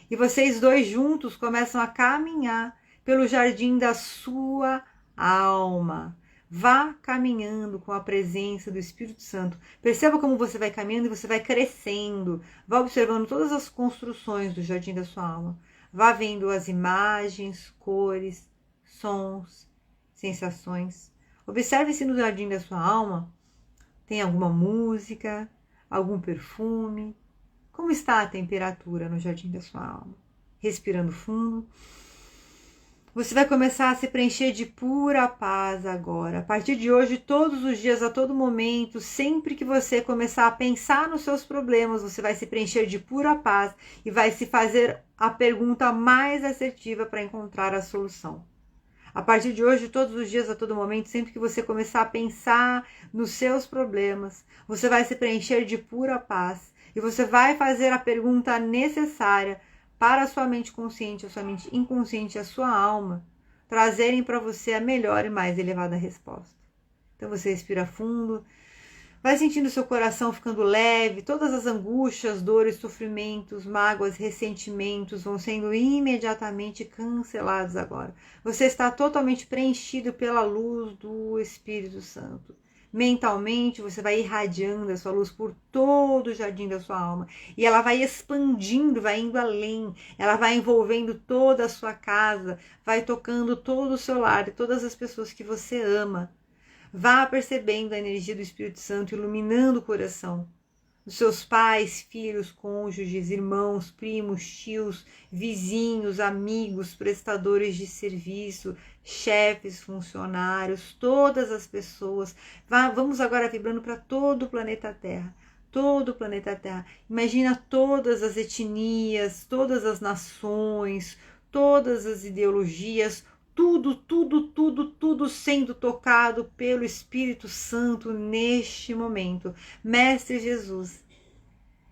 S1: E vocês dois juntos começam a caminhar pelo jardim da sua alma. Vá caminhando com a presença do Espírito Santo. Perceba como você vai caminhando e você vai crescendo. Vá observando todas as construções do jardim da sua alma. Vá vendo as imagens, cores, sons, sensações. Observe se no jardim da sua alma tem alguma música, algum perfume. Como está a temperatura no jardim da sua alma? Respirando fundo. Você vai começar a se preencher de pura paz agora. A partir de hoje, todos os dias, a todo momento, sempre que você começar a pensar nos seus problemas, você vai se preencher de pura paz e vai se fazer a pergunta mais assertiva para encontrar a solução. A partir de hoje, todos os dias, a todo momento, sempre que você começar a pensar nos seus problemas, você vai se preencher de pura paz e você vai fazer a pergunta necessária para a sua mente consciente, a sua mente inconsciente, a sua alma, trazerem para você a melhor e mais elevada resposta. Então você respira fundo, vai sentindo seu coração ficando leve, todas as angústias, dores, sofrimentos, mágoas, ressentimentos vão sendo imediatamente cancelados agora. Você está totalmente preenchido pela luz do Espírito Santo. Mentalmente, você vai irradiando a sua luz por todo o jardim da sua alma. E ela vai expandindo, vai indo além. Ela vai envolvendo toda a sua casa, vai tocando todo o seu lar e todas as pessoas que você ama. Vá percebendo a energia do Espírito Santo iluminando o coração dos seus pais, filhos, cônjuges, irmãos, primos, tios, vizinhos, amigos, prestadores de serviço, chefes, funcionários, todas as pessoas. Vamos agora vibrando para todo o planeta Terra. Todo o planeta Terra. Imagina todas as etnias, todas as nações, todas as ideologias, tudo sendo tocado pelo Espírito Santo neste momento. Mestre Jesus,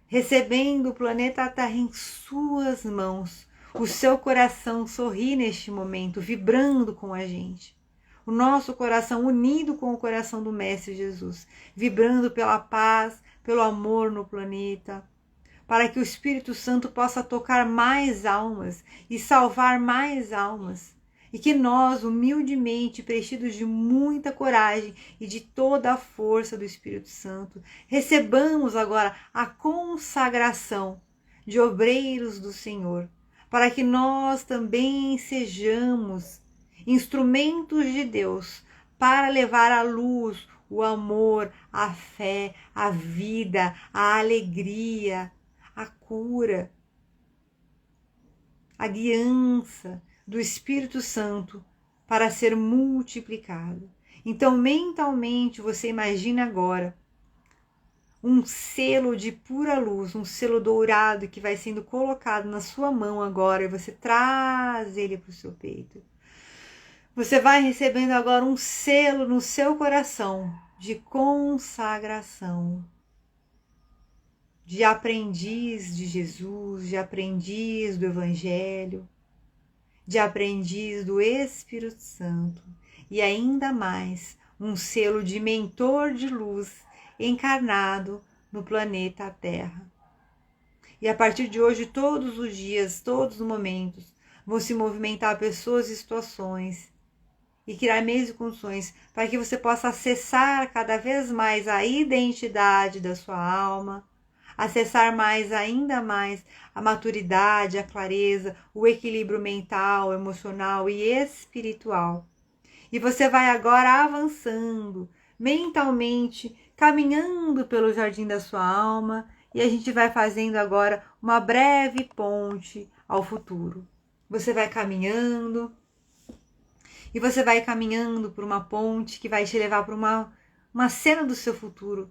S1: recebendo o planeta Terra em suas mãos, o seu coração sorri neste momento, vibrando com a gente. O nosso coração unido com o coração do Mestre Jesus, vibrando pela paz, pelo amor no planeta, para que o Espírito Santo possa tocar mais almas e salvar mais almas. E que nós, humildemente, preenchidos de muita coragem e de toda a força do Espírito Santo, recebamos agora a consagração de obreiros do Senhor, para que nós também sejamos instrumentos de Deus para levar à luz o amor, a fé, a vida, a alegria, a cura, a guiança do Espírito Santo para ser multiplicado. Então, mentalmente, você imagina agora um selo de pura luz, um selo dourado que vai sendo colocado na sua mão agora e você traz ele para o seu peito. Você vai recebendo agora um selo no seu coração de consagração. de aprendiz de Jesus, de aprendiz do Evangelho, de aprendiz do Espírito Santo e ainda mais um selo de mentor de luz encarnado no planeta Terra. E a partir de hoje, todos os dias, todos os momentos, vão se movimentar pessoas e situações e criar meios e condições para que você possa acessar cada vez mais a identidade da sua alma, acessar ainda mais a maturidade, a clareza, o equilíbrio mental, emocional e espiritual. E você vai agora avançando mentalmente, caminhando pelo jardim da sua alma, e a gente vai fazendo agora uma breve ponte ao futuro. Você vai caminhando, e você vai caminhando por uma ponte que vai te levar para uma cena do seu futuro.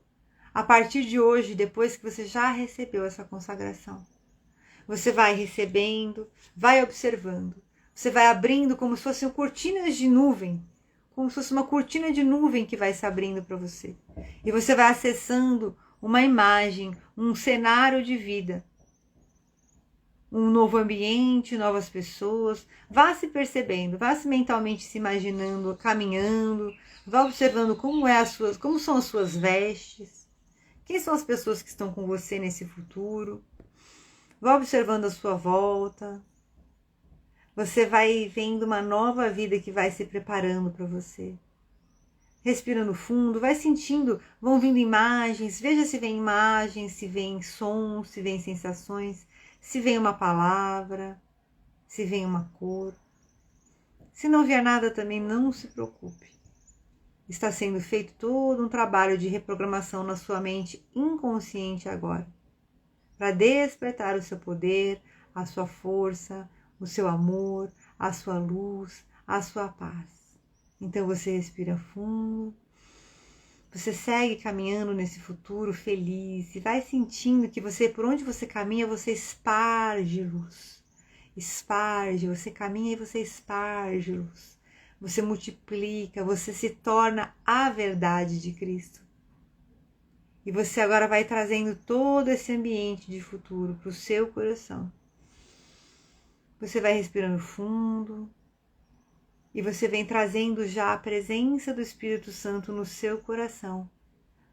S1: A partir de hoje, depois que você já recebeu essa consagração, você vai recebendo, vai observando, você vai abrindo como se fossem cortinas de nuvem, como se fosse uma cortina de nuvem que vai se abrindo para você. E você vai acessando uma imagem, um cenário de vida, um novo ambiente, novas pessoas. Vá se percebendo, vá se mentalmente se imaginando, caminhando, vá observando como são as suas vestes, quem são as pessoas que estão com você nesse futuro. Vá observando a sua volta. Você vai vendo uma nova vida que vai se preparando para você. Respirando fundo, vai sentindo, vão vindo imagens, veja se vem imagens, se vem sons, se vem sensações, se vem uma palavra, se vem uma cor. Se não vier nada também, não se preocupe. Está sendo feito todo um trabalho de reprogramação na sua mente inconsciente agora, para despertar o seu poder, a sua força, o seu amor, a sua luz, a sua paz. Então você respira fundo, você segue caminhando nesse futuro feliz e vai sentindo que por onde você caminha, você esparge luz. Esparge, você caminha e você esparge luz. Você multiplica, você se torna a verdade de Cristo. E você agora vai trazendo todo esse ambiente de futuro para o seu coração. Você vai respirando fundo. E você vem trazendo já a presença do Espírito Santo no seu coração.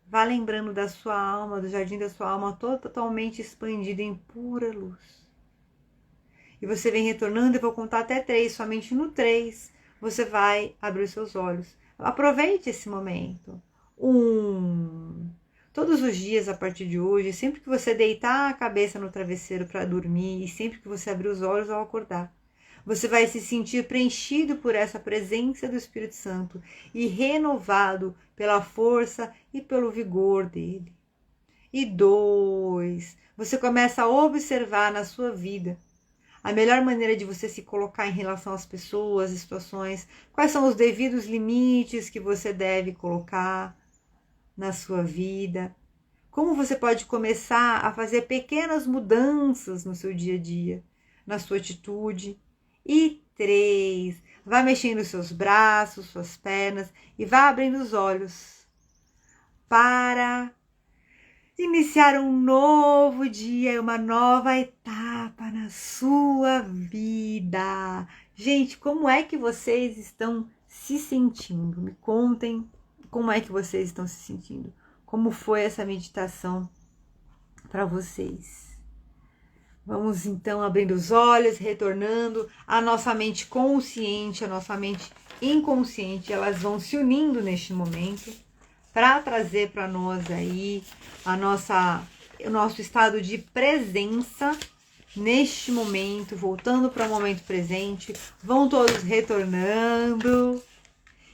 S1: Vá lembrando da sua alma, do jardim da sua alma, totalmente expandido em pura luz. E você vem retornando, eu vou contar até 3, somente no 3 você vai abrir os seus olhos. Aproveite esse momento. 1. Todos os dias a partir de hoje, sempre que você deitar a cabeça no travesseiro para dormir e sempre que você abrir os olhos ao acordar, você vai se sentir preenchido por essa presença do Espírito Santo e renovado pela força e pelo vigor dele. E 2, você começa a observar na sua vida a melhor maneira de você se colocar em relação às pessoas e situações, quais são os devidos limites que você deve colocar na sua vida, como você pode começar a fazer pequenas mudanças no seu dia a dia, na sua atitude. E 3, vá mexendo os seus braços, suas pernas e vá abrindo os olhos para iniciar um novo dia, uma nova etapa na sua vida. Gente, como é que vocês estão se sentindo? Me contem como é que vocês estão se sentindo. Como foi essa meditação para vocês? Vamos então abrindo os olhos, retornando a nossa mente consciente, a nossa mente inconsciente, elas vão se unindo neste momento para trazer para nós aí o nosso estado de presença neste momento, voltando para o momento presente. Vão todos retornando.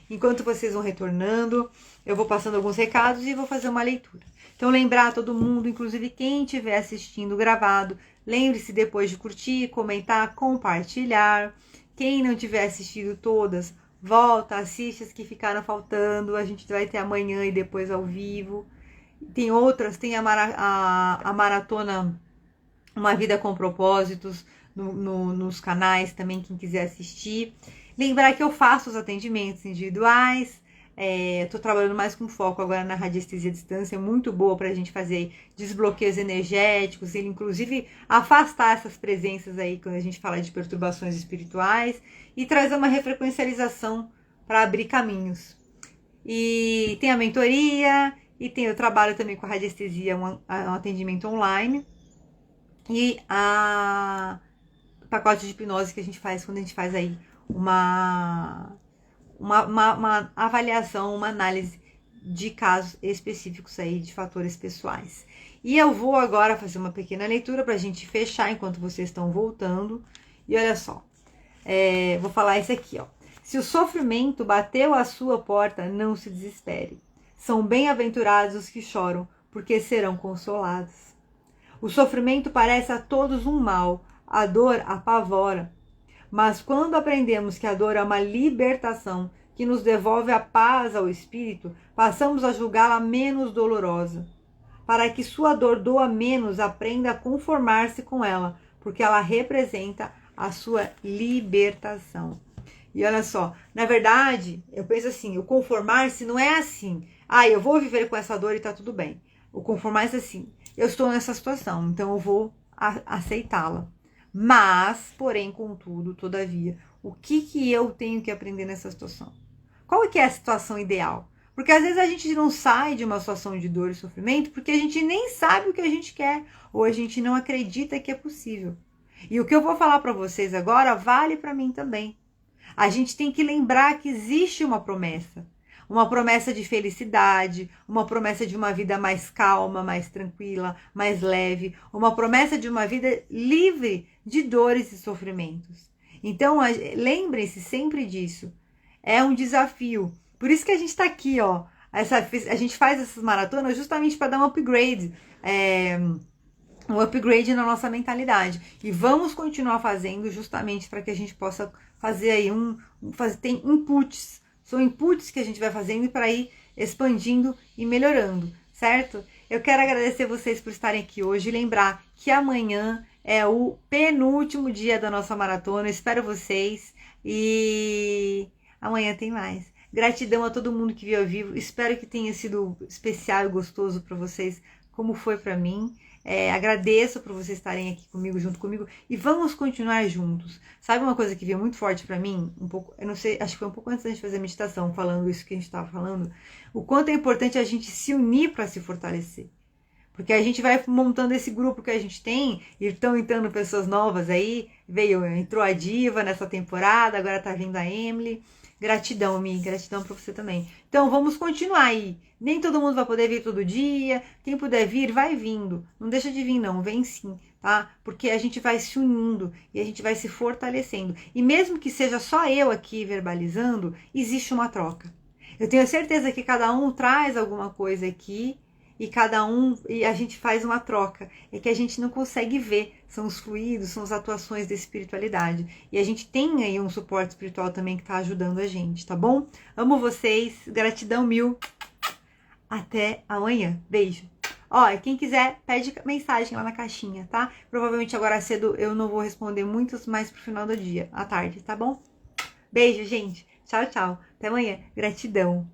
S1: Enquanto vocês vão retornando, eu vou passando alguns recados e vou fazer uma leitura. Então, lembrar todo mundo, inclusive quem estiver assistindo gravado, lembre-se depois de curtir, comentar, compartilhar. Quem não tiver assistido todas, volta, assiste as que ficaram faltando. A gente vai ter amanhã e depois ao vivo. Tem outras, tem a maratona Uma Vida com Propósitos nos canais também, quem quiser assistir. Lembrar que eu faço os atendimentos individuais, Tô trabalhando mais com foco agora na radiestesia à distância, muito boa pra gente fazer desbloqueios energéticos, ele inclusive afastar essas presenças aí quando a gente fala de perturbações espirituais e trazer uma refrequencialização para abrir caminhos. E tem a mentoria, e tem o trabalho também com a radiestesia, um atendimento online, e o pacote de hipnose que a gente faz quando a gente faz aí uma avaliação, uma análise de casos específicos aí, de fatores pessoais. E eu vou agora fazer uma pequena leitura para a gente fechar enquanto vocês estão voltando. E olha só, vou falar isso aqui, ó. Se o sofrimento bateu à sua porta, não se desespere. São bem-aventurados os que choram, porque serão consolados. O sofrimento parece a todos um mal, a dor apavora. Mas quando aprendemos que a dor é uma libertação que nos devolve a paz ao espírito, passamos a julgá-la menos dolorosa. Para que sua dor doa menos, aprenda a conformar-se com ela, porque ela representa a sua libertação. E olha só, na verdade, eu penso assim, o conformar-se não é assim, eu vou viver com essa dor e tá tudo bem. O conformar-se é assim, eu estou nessa situação, então eu vou aceitá-la. Mas, porém, contudo, todavia, o que eu tenho que aprender nessa situação? Qual que é a situação ideal? Porque às vezes a gente não sai de uma situação de dor e sofrimento porque a gente nem sabe o que a gente quer, ou a gente não acredita que é possível. E o que eu vou falar para vocês agora vale para mim também. A gente tem que lembrar que existe uma promessa de felicidade, uma promessa de uma vida mais calma, mais tranquila, mais leve, uma promessa de uma vida livre de dores e sofrimentos. Então, lembrem-se sempre disso. É um desafio. Por isso que a gente está aqui, ó. A gente faz essas maratonas justamente para dar um upgrade. Um upgrade na nossa mentalidade. E vamos continuar fazendo justamente para que a gente possa fazer aí tem inputs. São inputs que a gente vai fazendo para ir expandindo e melhorando, certo? Eu quero agradecer vocês por estarem aqui hoje e lembrar que amanhã é o penúltimo dia da nossa maratona. Espero vocês e amanhã tem mais. Gratidão a todo mundo que viu ao vivo. Espero que tenha sido especial e gostoso para vocês, como foi para mim. Agradeço por vocês estarem aqui comigo, junto comigo, e vamos continuar juntos. Sabe uma coisa que veio muito forte pra mim? Eu não sei, acho que foi um pouco antes da gente fazer a meditação, falando isso que a gente estava falando, o quanto é importante a gente se unir para se fortalecer. Porque a gente vai montando esse grupo que a gente tem, e estão entrando pessoas novas aí, entrou a Diva nessa temporada, agora tá vindo a Emily. Gratidão, Mi, gratidão pra você também. Então, vamos continuar aí. Nem todo mundo vai poder vir todo dia. Quem puder vir, vai vindo. Não deixa de vir, não. Vem sim, tá? Porque a gente vai se unindo e a gente vai se fortalecendo. E mesmo que seja só eu aqui verbalizando, existe uma troca. Eu tenho certeza que cada um traz alguma coisa aqui e a gente faz uma troca. É que a gente não consegue ver, são os fluidos, são as atuações da espiritualidade. E a gente tem aí um suporte espiritual também que está ajudando a gente, tá bom? Amo vocês, gratidão mil. Até amanhã, beijo. Ó, quem quiser, pede mensagem lá na caixinha, tá? Provavelmente agora cedo eu não vou responder muitos, mais pro final do dia, à tarde, tá bom? Beijo, gente. Tchau, tchau. Até amanhã. Gratidão.